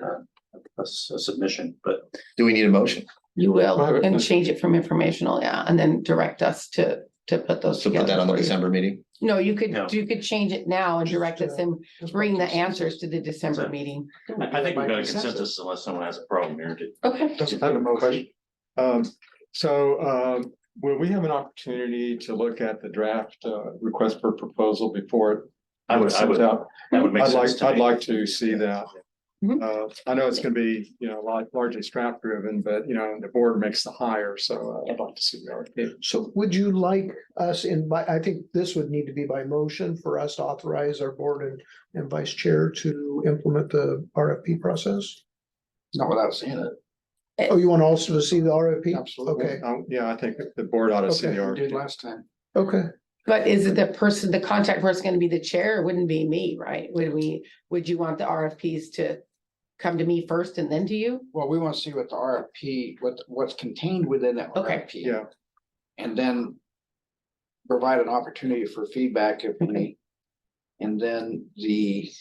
B: submission. But
L: do we need a motion?
E: You will, and change it from informational, and then direct us to put those
L: So
E: together.
L: put that on the
E: for you.
L: December meeting?
E: No, you could
B: No.
E: change it now and direct us and bring the answers to the December meeting.
B: I think we've got a consensus unless someone has a problem here.
E: Okay.
G: I have a question. Will we have an opportunity to look at the draft request for proposal before
B: I would,
G: out?
B: that would make sense to
G: I'd
B: me.
G: like to see that. I know it's gonna be, largely staff driven, but the board makes the hire, so I'd like to see the RFP.
F: So would you like us I think this would need to be by motion for us to authorize our board and vice chair to implement the RFP process?
K: Not without seeing it.
F: Oh, you want also to see the RFP?
K: Absolutely.
F: Okay,
G: Yeah, I think the board ought to see the
F: Okay.
K: We did
G: RFP.
K: last time.
F: okay.
E: But is it the contact person gonna be the chair? It wouldn't be me, right? Would you want the RFPs to come to me first and then to you?
K: Well, we want to see what the RFP, what's contained within that
E: Okay.
K: RFP.
G: Yeah.
K: And then provide an opportunity for feedback if any. And then the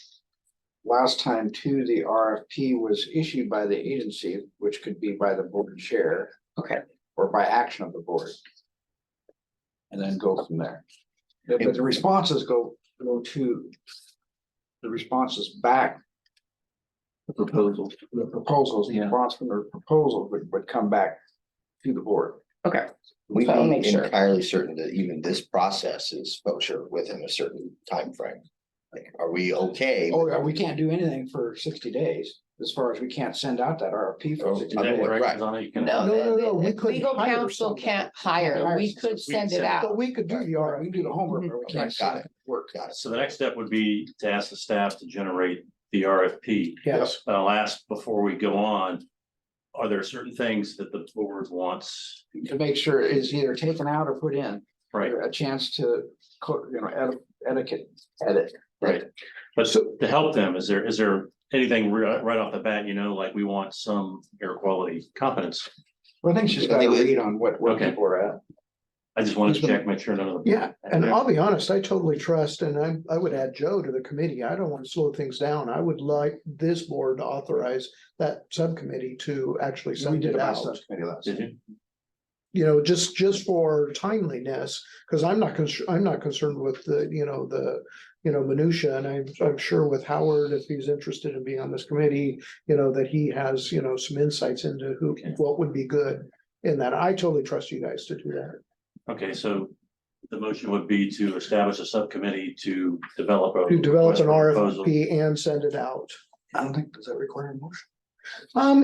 K: last time too, the RFP was issued by the agency, which could be by the board chair.
E: Okay.
K: Or by action of the board. And then go from there. But the responses go to the responses back
D: The proposal.
K: the proposals, the
D: Yeah.
K: response from the proposal would come back to the board.
M: Okay,
L: We
M: So I'll
L: be
M: make sure.
L: entirely certain that even this process is kosher within a certain time frame. Like, are we okay?
K: Oh, yeah, we can't do anything for 60 days, as far as we can't send out that RFP for 60
B: Is that
K: days.
B: correct,
L: right.
B: Donna? You can-
E: No,
F: No, we couldn't
E: legal
F: hire
E: counsel
F: somebody.
E: can't hire. We could send it
F: But
E: out.
F: we could do the
K: Right, we can do the
F: RFP.
K: homework, but we
L: Okay,
K: can't
L: got
K: send
L: it.
K: work.
L: Got it.
B: So the next step would be to ask the staff to generate the RFP.
F: Yes,
B: But I'll ask before we go on, are there certain things that the board wants?
K: To make sure it's either taken out or put in,
B: Right,
K: a chance to, etiquette, edit.
B: right. But to help them, is there anything right off the bat, like we want some air quality competence?
K: Well, I think she's got to read on where
B: Okay.
K: people are at.
B: I just wanted to check, make sure none of them.
F: yeah, and I'll be honest, I totally trust, and I would add Joe to the committee. I don't want to slow things down. I would like this board to authorize that subcommittee to actually
K: We
F: send
K: did
F: it
K: it by
F: out.
K: subcommittee last.
B: Did you?
F: Just for timeliness, because I'm not concerned with the minutia, and I'm sure with Howard, if he's interested in being on this committee, that he has, some insights into what would be good in that. I totally trust you guys to do that.
B: Okay, so the motion would be to establish a subcommittee to develop a.
F: To develop an
B: request for proposal.
F: RFP and send it out.
K: I don't think, does that require a motion?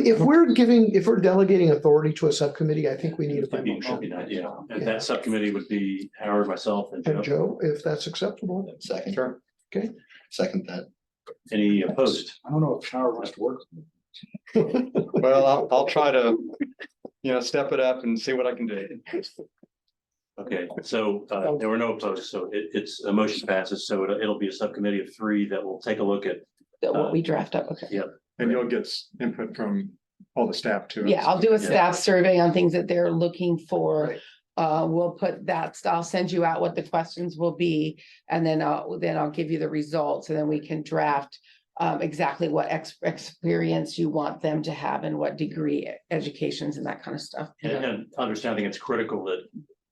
F: If we're delegating authority to a subcommittee, I think we need a
B: Should be
F: motion.
B: that, yeah, and that subcommittee would be Howard, myself, and
F: And
B: Joe.
F: Joe, if that's acceptable.
L: Second.
B: Sure.
F: Okay.
L: Second that.
B: Any opposed?
K: I don't know if Howard wants to work.
G: Well, I'll try to, step it up and see what I can do.
B: Okay, so there were no opposed, so it's a motion passes, so it'll be a subcommittee of 3 that will take a look at.
E: What we draft up, okay.
B: Yeah.
G: And you'll get input from all the staff too.
E: Yeah, I'll do a
B: Yeah.
E: staff survey on things that they're looking for.
K: Right.
E: We'll put that, I'll send you out what the questions will be, and then I'll give you the results, and then we can draft exactly what experience you want them to have and what degree educations and that kind of stuff.
B: And understanding it's critical that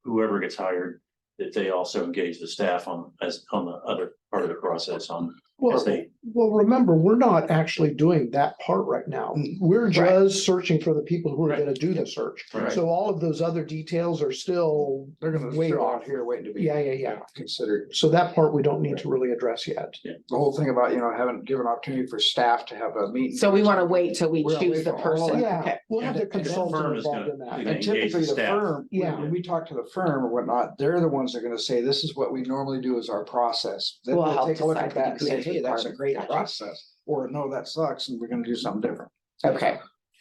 B: whoever gets hired, that they also engage the staff on the other part of the process on.
F: Well, remember, we're not actually doing that part right now. We're just searching for the people who are
B: Right.
F: gonna do the search.
B: Right.
F: So all of those other details are still
K: They're gonna
F: way
K: throw
F: off.
K: out here waiting to be.
F: Yeah.
K: Considered.
F: So that part we don't need to really address yet.
K: The whole thing about, having given opportunity for staff to have a meeting.
E: So we want to wait till we
K: We're gonna
E: choose
K: wait
E: the
K: for all of
E: person.
K: that.
E: Okay.
F: Yeah, we'll have the
K: And- and that
F: consultant
B: firm is
F: involved
B: gonna-
F: in that.
B: Yeah.
K: And typically
B: Engage the
K: the
B: staff.
K: firm,
F: Yeah.
K: when we talk to the firm or whatnot, they're the ones that are gonna say, this is what we normally do as our process. Then
E: We'll
K: we'll
E: help
K: take a look
E: decide
K: at that and say,
E: the
K: hey, that's a
E: degree.
K: great
E: Gotcha.
K: process. Or no, that sucks and we're gonna do something different.
E: Okay,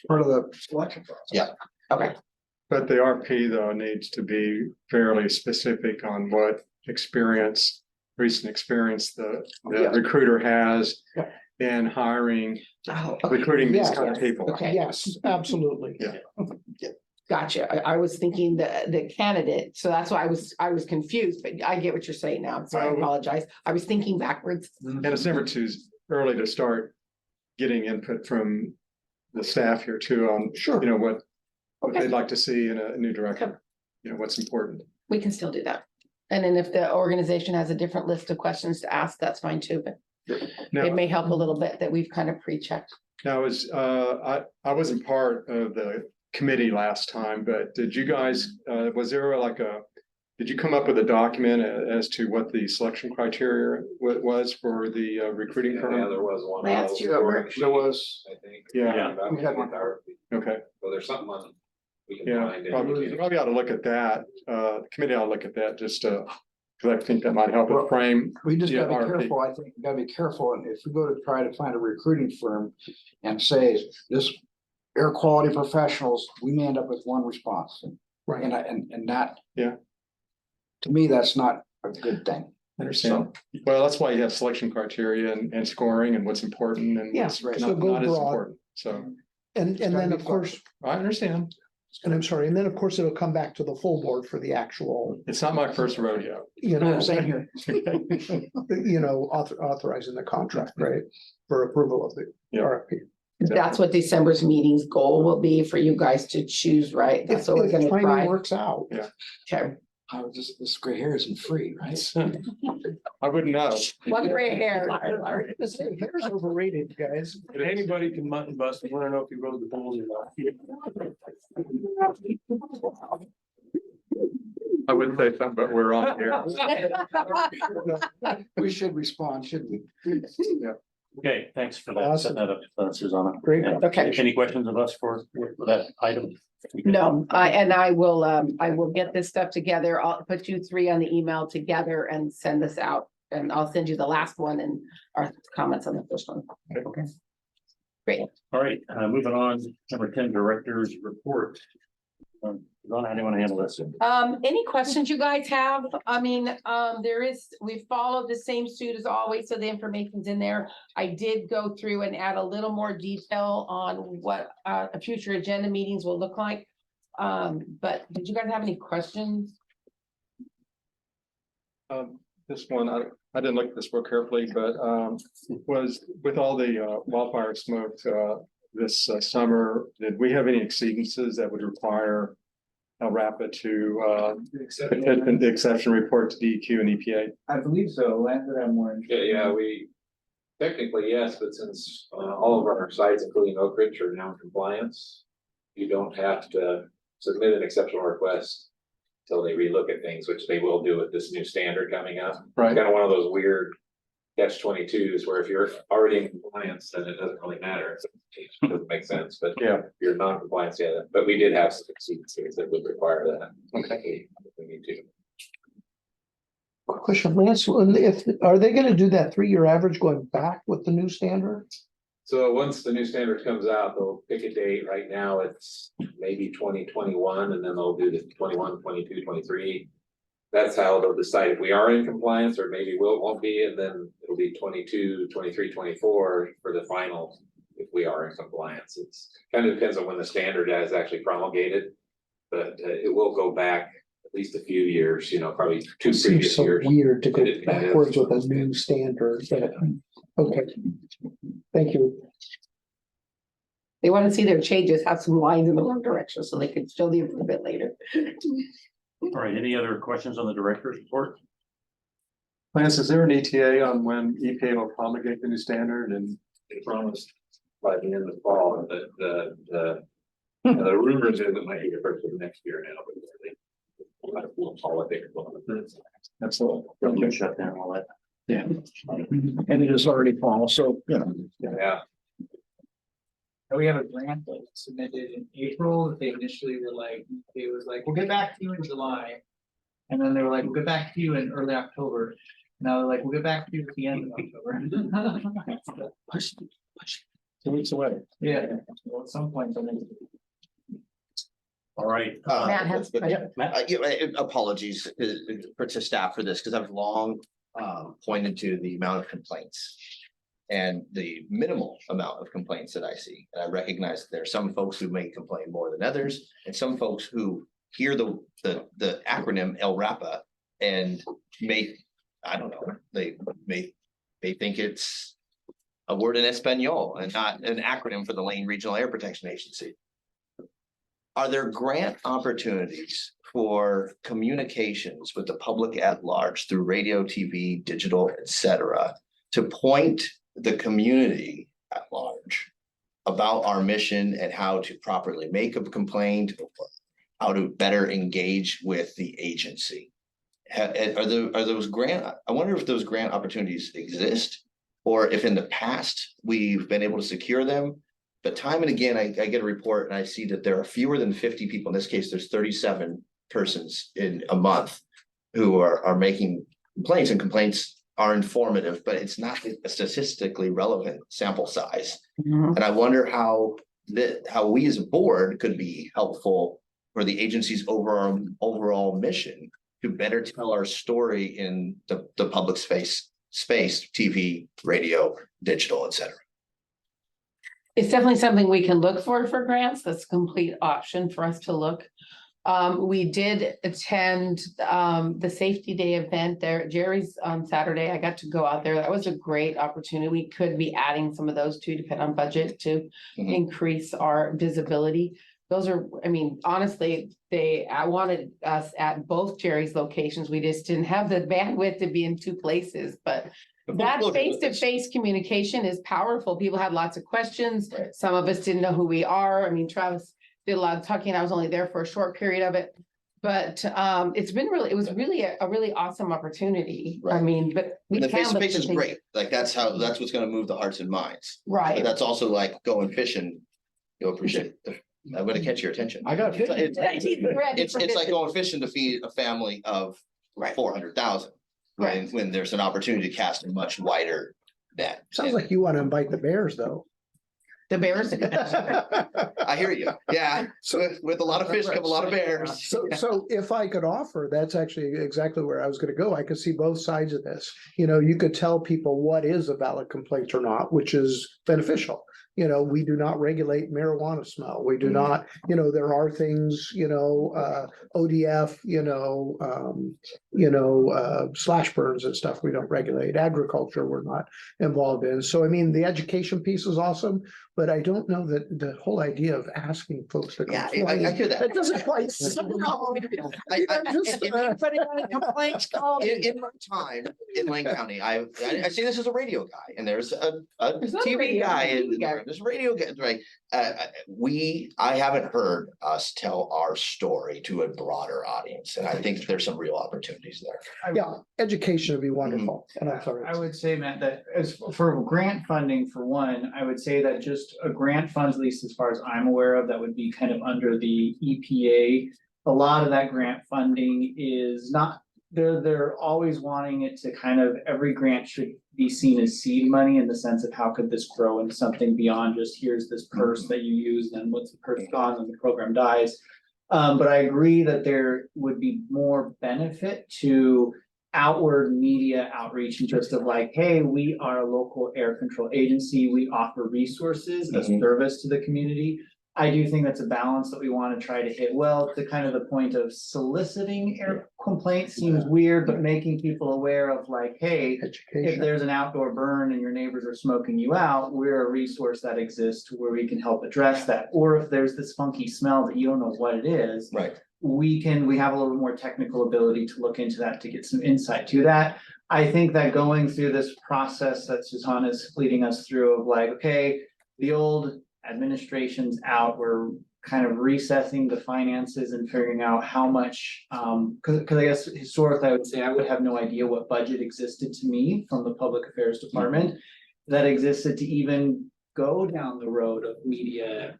K: Part of the selection process.
L: Yeah.
E: okay.
G: But the RP though needs to be fairly specific on what recent experience the
K: Yeah.
G: recruiter has
K: Yeah.
G: in hiring,
E: Oh,
G: recruiting these
F: Yeah.
G: kind of people.
E: Okay.
F: Yes, absolutely.
E: Gotcha. I was thinking the candidate, so that's why I was confused, but I get what you're saying now, so I
G: Well-
E: apologize. I was thinking backwards.
G: And it's never too early to start getting input from the staff here too on,
F: Sure.
G: what
E: Okay.
G: they'd like to see in a new director. What's important.
E: We can still do that. And then if the organization has a different list of questions to ask, that's fine too, but
G: Now,
E: it may help a little bit that we've kind of pre-checked.
G: now I wasn't part of the committee last time, but did you guys, was there did you come up with a document as to what the selection criteria was for the recruiting firm?
I: there was one.
E: Lance, you over.
K: There was,
I: I think.
G: Yeah.
K: We had one.
G: Okay,
I: So there's something on. We can
G: yeah,
I: find.
G: probably ought to look at that, the committee ought to look at that just because I think that might help with frame.
K: we just
G: Yeah,
K: gotta be
G: RFP.
K: careful, I think, we gotta be careful, and if we go to try to find a recruiting firm and say, this air quality professionals, we may end up with one response.
F: Right.
K: And that.
G: Yeah.
K: To me, that's not a good thing.
G: Understand. Well, that's why you have selection criteria and scoring and what's important and
F: Yeah,
G: what's
K: right.
F: So
G: not
F: go
G: as
F: broad.
G: important. So
F: And
K: gotta
F: then,
K: be
F: of course,
G: I understand.
F: and I'm sorry, and then, of course, it'll come back to the full board for the actual,
G: It's not my first rodeo.
K: Same here.
F: authorizing the contract, right? For approval of the
G: Yeah.
F: RFP.
E: That's what December's meeting's goal will be for you guys to choose, right? That's
F: If
E: what we're gonna
F: timing
E: try.
F: works out.
E: Okay.
K: This gray hair isn't free, right?
G: I wouldn't know.
E: One gray hair.
F: Hair's overrated, guys.
I: And anybody can mutton bust, I wanna know if you rode the bulls or not.
G: I wouldn't say something, but we're on here.
K: We should respond, shouldn't we?
B: Okay, thanks for that.
F: Awesome.
B: Setting that up, Susanna.
F: Great.
B: And
E: Okay.
B: Any questions of us for that item?
E: No, I will get this stuff together. I'll put you three on the email together and send this out. And I'll send you the last one and our comments on the first one.
B: Okay.
E: Great.
B: All right, moving on, number 10, director's report. Donna, how do you want to handle this?
E: Any questions you guys have? I mean, we followed the same suit as always, so the information's in there. I did go through and add a little more detail on what future agenda meetings will look like. But did you guys have any questions?
G: This one, I didn't look at this real carefully, but was with all the wildfire smoke this summer, did we have any exceedances that would require LRAPA to the exception report to DEQ and EPA?
C: I believe so, Lance would have more.
N: Yeah, we technically, yes, but since all of our sites, including Oak Ridge, are now in compliance, you don't have to submit an exceptional request till they relook at things, which they will do with this new standard coming up.
G: Right.
N: Kind of one of those weird catch-22s where if you're already in compliance, then it doesn't really matter. It doesn't make sense, but
G: Yeah.
N: if you're non-compliance, yeah, but we did have some exceedances that would require that.
G: Okay.
N: We need to.
F: Question, Lance, are they gonna do that 3-year average going back with the new standard?
N: So once the new standard comes out, they'll pick a date. Right now, it's maybe 2021, and then they'll do the 21, 22, 23. That's how they'll decide if we are in compliance, or maybe won't be, and then it'll be 22, 23, 24 for the final. If we are in compliance, it's kind of depends on when the standard is actually promulgated. But it will go back at least a few years, probably two
F: Seems
N: previous
F: so
N: years.
F: weird to go
N: It is.
F: backwards with a new standard, but, okay. Thank you.
E: They want to see their changes, have some lines in the wrong direction, so they can show the improvement later.
B: All right, any other questions on the director's report?
G: Lance, is there an ETA on when EPA will promulgate the new standard? And
N: They promised by the end of the fall, that the rumors is it might be the first of next year now, but we'll follow it there.
G: that's all.
B: Government shutdown, and all that.
K: Yeah. And it is already fall, so,
N: Yeah.
C: And we have a grant that was submitted in April, that they initially were like, it was like, we'll get back to you in July. And then they were like, we'll get back to you in early October. Now they're like, we'll get back to you at the end of October.
G: 2 weeks away.
C: Yeah, well, at some point, they'll make it.
B: All right.
E: Matt has a question.
L: Apologies to staff for this, because I've long pointed to the amount of complaints. And the minimal amount of complaints that I see. And I recognize that there are some folks who may complain more than others, and some folks who hear the acronym LRAPA and I don't know, they think it's a word in Espanol and not an acronym for the Lane Regional Air Protection Agency. Are there grant opportunities for communications with the public at large through radio, TV, digital, etc., to point the community at large about our mission and how to properly make a complaint, or how to better engage with the agency? Are those grant? I wonder if those grant opportunities exist, or if in the past we've been able to secure them. But time and again, I get a report and I see that there are fewer than 50 people. In this case, there's 37 persons in a month who are making complaints, and complaints are informative, but it's not a statistically relevant sample size.
E: Mhm.
L: And I wonder how we as a board could be helpful for the agency's overall mission to better tell our story in the public space, TV, radio, digital, etc.
E: It's definitely something we can look for grants. That's a complete option for us to look. We did attend the Safety Day event there, Jerry's on Saturday. I got to go out there. That was a great opportunity. We could be adding some of those too, depending on budget, to
L: Mhm.
E: increase our visibility. those are, I mean, honestly, I wanted us at both Jerry's locations. We just didn't have the bandwidth to be in two places, but that face-to-face communication is powerful. People had lots of questions.
L: Right.
E: Some of us didn't know who we are. I mean, Travis did a lot of talking. I was only there for a short period of it. But it was really a really awesome opportunity. I
L: Right.
E: mean, but. we
L: The
E: can
L: face to
E: look
L: face
E: to
L: is
E: things-
L: great, like that's what's gonna move the hearts and minds. But
E: Right.
L: that's also like going fishing, you'll appreciate, I'm gonna catch your attention.
F: I got
L: It's-
E: It's
L: It's like going fishing to feed a family of
E: Right.
L: 400,000. When there's an opportunity to cast a much wider net.
F: Sounds like you want to invite the Bears, though.
E: The Bears.
L: I hear you, yeah, so with a lot of fish come a lot of bears.
F: So if I could offer, that's actually exactly where I was gonna go. I could see both sides of this. You know, you could tell people what is a valid complaint or not, which is beneficial. You know, we do not regulate marijuana smell. We do not, you know, there are things, ODF, slash burns and stuff we don't regulate. Agriculture, we're not involved in. So I mean, the education piece is awesome, but I don't know that the whole idea of asking folks to
L: Yeah,
F: complain.
L: I hear that.
F: It doesn't quite.
L: In my time in Lane County, I see this as a radio guy, and there's a
E: There's not a
L: TV
E: radio
L: guy,
E: guy.
L: and there's a radio guy, right? I haven't heard us tell our story to a broader audience, and I think there's some real opportunities there.
F: Yeah, education would be wonderful. And I'm sorry.
C: I would say, Matt, that as for grant funding, for one, I would say that just a grant funds, at least as far as I'm aware of, that would be kind of under the EPA. A lot of that grant funding is not, they're always wanting it to kind of, every grant should be seen as seed money in the sense of how could this grow into something beyond just here's this purse that you use, then what's the purse gone, and the program dies. But I agree that there would be more benefit to outward media outreach and just of like, hey, we are a local air control agency. We offer resources as service to the community. I do think that's a balance that we want to try to hit well. To kind of the point of soliciting air complaints seems weird, but making people aware of like, hey, if
F: Education.
C: there's an outdoor burn and your neighbors are smoking you out, we're a resource that exists where we can help address that. Or if there's this funky smell that you don't know what it is,
L: Right.
C: we have a little more technical ability to look into that to get some insight to that. I think that going through this process that Suzanne is leading us through of like, okay, the old administration's out, we're kind of recessing the finances and figuring out how much, cause I guess historically, I would say I would have no idea what budget existed to me from the public affairs department that existed to even go down the road of media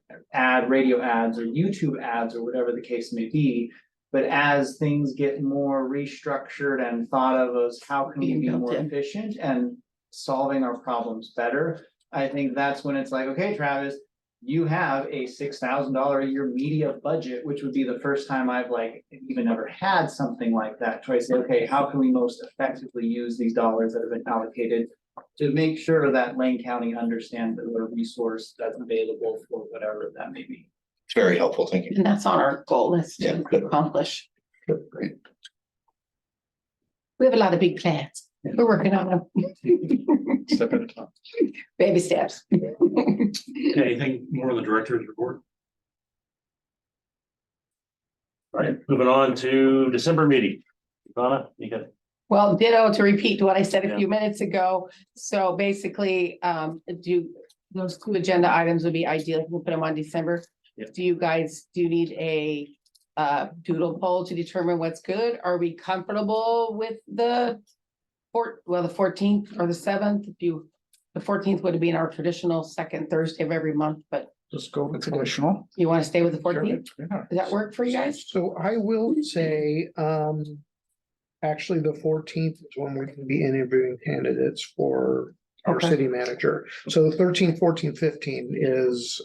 C: radio ads or YouTube ads or whatever the case may be. But as things get more restructured and thought of as how can we be more efficient and solving our problems better, I think that's when it's like, okay, Travis, you have a $6,000 a year media budget, which would be the first time I've like even ever had something like that. To say, okay, how can we most effectively use these dollars that have been allocated to make sure that Lane County understands that we're a resource that's available for whatever that may be.
L: It's very helpful, thank you.
E: And that's on our goal list
L: Yeah,
E: to
L: good.
E: accomplish.
L: Great.
E: We have a lot of big plans. We're working on them.
G: Step at a time.
E: Baby steps.
B: Anything more on the director's report? All right, moving on to December meeting. Donna, you got it?
E: Well, ditto to repeat what I said a few minutes ago. So basically, those two agenda items would be ideal. We'll put them on December.
B: Yep.
E: Do you need a doodle poll to determine what's good? Are we comfortable with the 14th or the 7th? The 14th would be in our traditional second Thursday of every month, but
K: Just go with traditional.
E: you want to stay with the 14th?
K: Yeah.
E: Does that work for you guys?
F: So I will say, actually, the 14th is when we can be interviewing candidates for our
E: Okay.
F: city manager. So 13, 14, 15 is,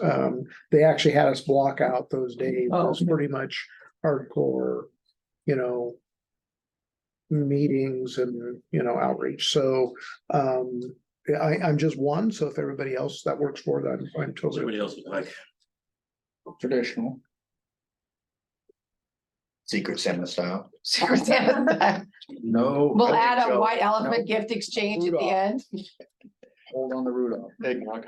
F: they actually had us block out those days.
E: Oh.
F: It's pretty much hardcore, meetings and, outreach. So, I'm just one. So if everybody else that works for that, I'm
B: What's
F: totally.
B: everybody else like?
K: Traditional.
L: Secret Santa style.
E: Secret Santa.
K: No.
E: We'll
K: I think
E: add a
K: so.
E: white
K: No.
E: elephant gift exchange at the
K: Rudolph.
E: end.
K: Hold on the Rudolph.
G: Eggnog.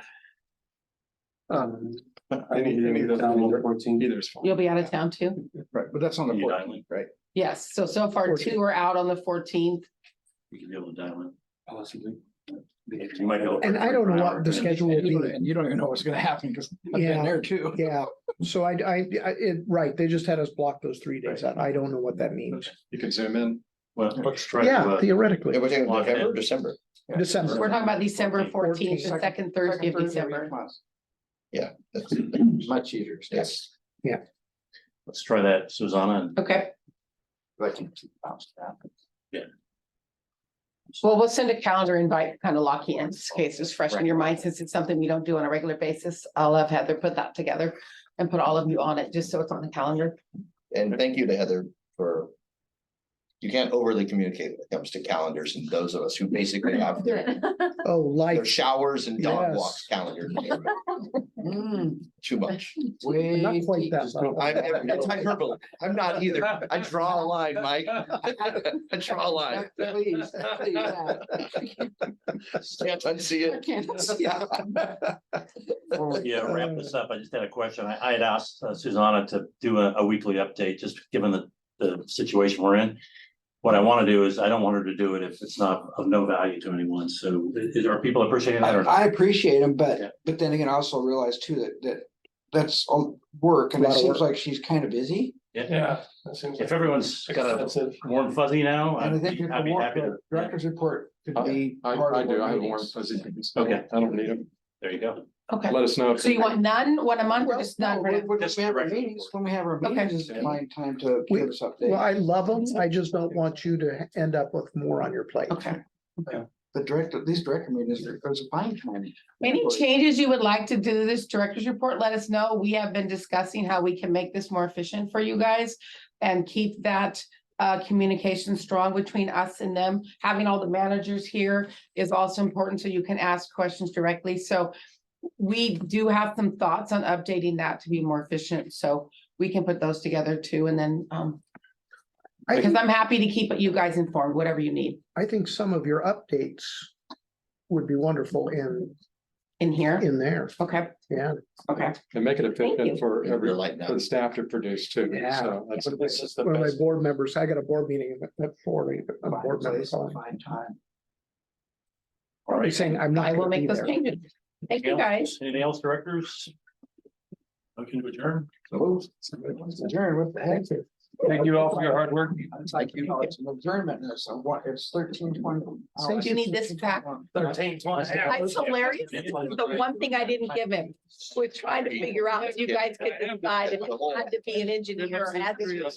G: Either is fine.
E: You'll be out of town too?
K: Right, but that's on the
B: You dial
K: 14th, right?
E: Yes, so far two are out on the 14th.
B: You can be able to dial in.
G: Possibly.
B: You might go.
F: And I don't know what the schedule will be.
K: And you don't even know what's gonna happen because I've been
F: Yeah.
K: there too.
F: Yeah, so right, they just had us block those 3 days out. I don't know what that means.
G: You can zoom in.
B: Well, let's try to,
F: Yeah, theoretically,
L: It was in November, or December.
F: December.
E: We're talking about December 14th, the
F: 14th.
E: second Thursday of
K: Second Thursday
E: December.
K: each month.
L: Yeah, that's,
K: Much easier. to stay.
L: yes.
B: let's try that, Susanna. and-
E: Okay,
K: But I can bounce back.
E: well, we'll send a calendar invite, kind of lock you in, just in case it's fresh in your mind, since it's something we don't do on a regular basis. I'll have Heather put that together and put all of you on it, just so it's on the calendar.
L: And thank you to Heather for. You can't overly communicate when it comes to calendars and those of us who basically have their
F: Oh,
L: showers and dog
F: Yes.
L: walks calendar. Too much.
F: not quite that. much.
L: It's hyperbole. I'm not either. I draw a line, Mike. I draw a line.
K: Please,
L: Can't unsee it.
B: Before we wrap this up, I just had a question. I had asked Susanna to do a weekly update, just given the situation we're in. What I want to do is, I don't want her to do it if it's not of no value to anyone. So are people appreciating that or not?
K: I appreciate them,
B: Yeah.
K: but then again, I also realize too that that's all work and it
F: Lot of
K: seems
F: work.
K: like she's kind of busy.
I: Yeah. that seems
B: If
I: like
B: everyone's got a
I: expensive.
B: warm fuzzy now,
K: And I
B: I'd
K: think
B: be
K: if
B: I'd be happy to.
K: director's report could be.
G: I
K: part of
G: do,
K: our
G: I have a warm
K: meetings.
G: fuzzy.
B: Okay.
G: I don't need them.
B: There you go.
E: Okay,
G: Let us know. if
E: so you want none, one a month, or
K: Well,
E: just none?
K: no,
E: for now?
K: when
B: Just
K: we have our
B: director's
K: meetings,
B: report.
K: when we have our
E: Okay.
K: meetings, is find time to
F: We-
K: give us
F: Well,
K: updates.
F: I love them. I just don't want you to end up with more on your plate.
E: Okay.
K: These director meetings, there's a fine time.
E: Any changes you would like to do to this director's report, let us know. We have been discussing how we can make this more efficient for you guys and keep that communication strong between us and them. Having all the managers here is also important, so you can ask questions directly. So we do have some thoughts on updating that to be more efficient, so we can put those together too, and then because I'm happy to keep you guys informed, whatever you need
F: I think some of your updates would be wonderful
E: in here.
F: in there.
E: Okay,
F: Yeah.
E: okay.
G: And make it
E: you.
G: efficient for
L: You're lighting
G: for
L: up.
G: the staff to produce too.
F: Yeah.
G: So that's the
F: One of my
G: best.
F: board members, I got a board meeting at 4. A board member calling.
K: Fine time.
B: All
F: I'm
B: right.
F: saying I'm not
E: I will
F: gonna
E: make
F: be
E: those
F: there.
E: changes. Thank you, guys.
B: Anything else, directors? Motion to adjourn?
K: Adjourn, what the heck?
G: Thank you all for your hard work.
K: It's like, you know, it's an adjournment, and it's 13:20.
E: Do you need this back?
I: 13:20.
E: That's hilarious. The one thing I didn't give him, we're trying to figure out if you guys could decide if it had to be an engineer or had to. Yeah.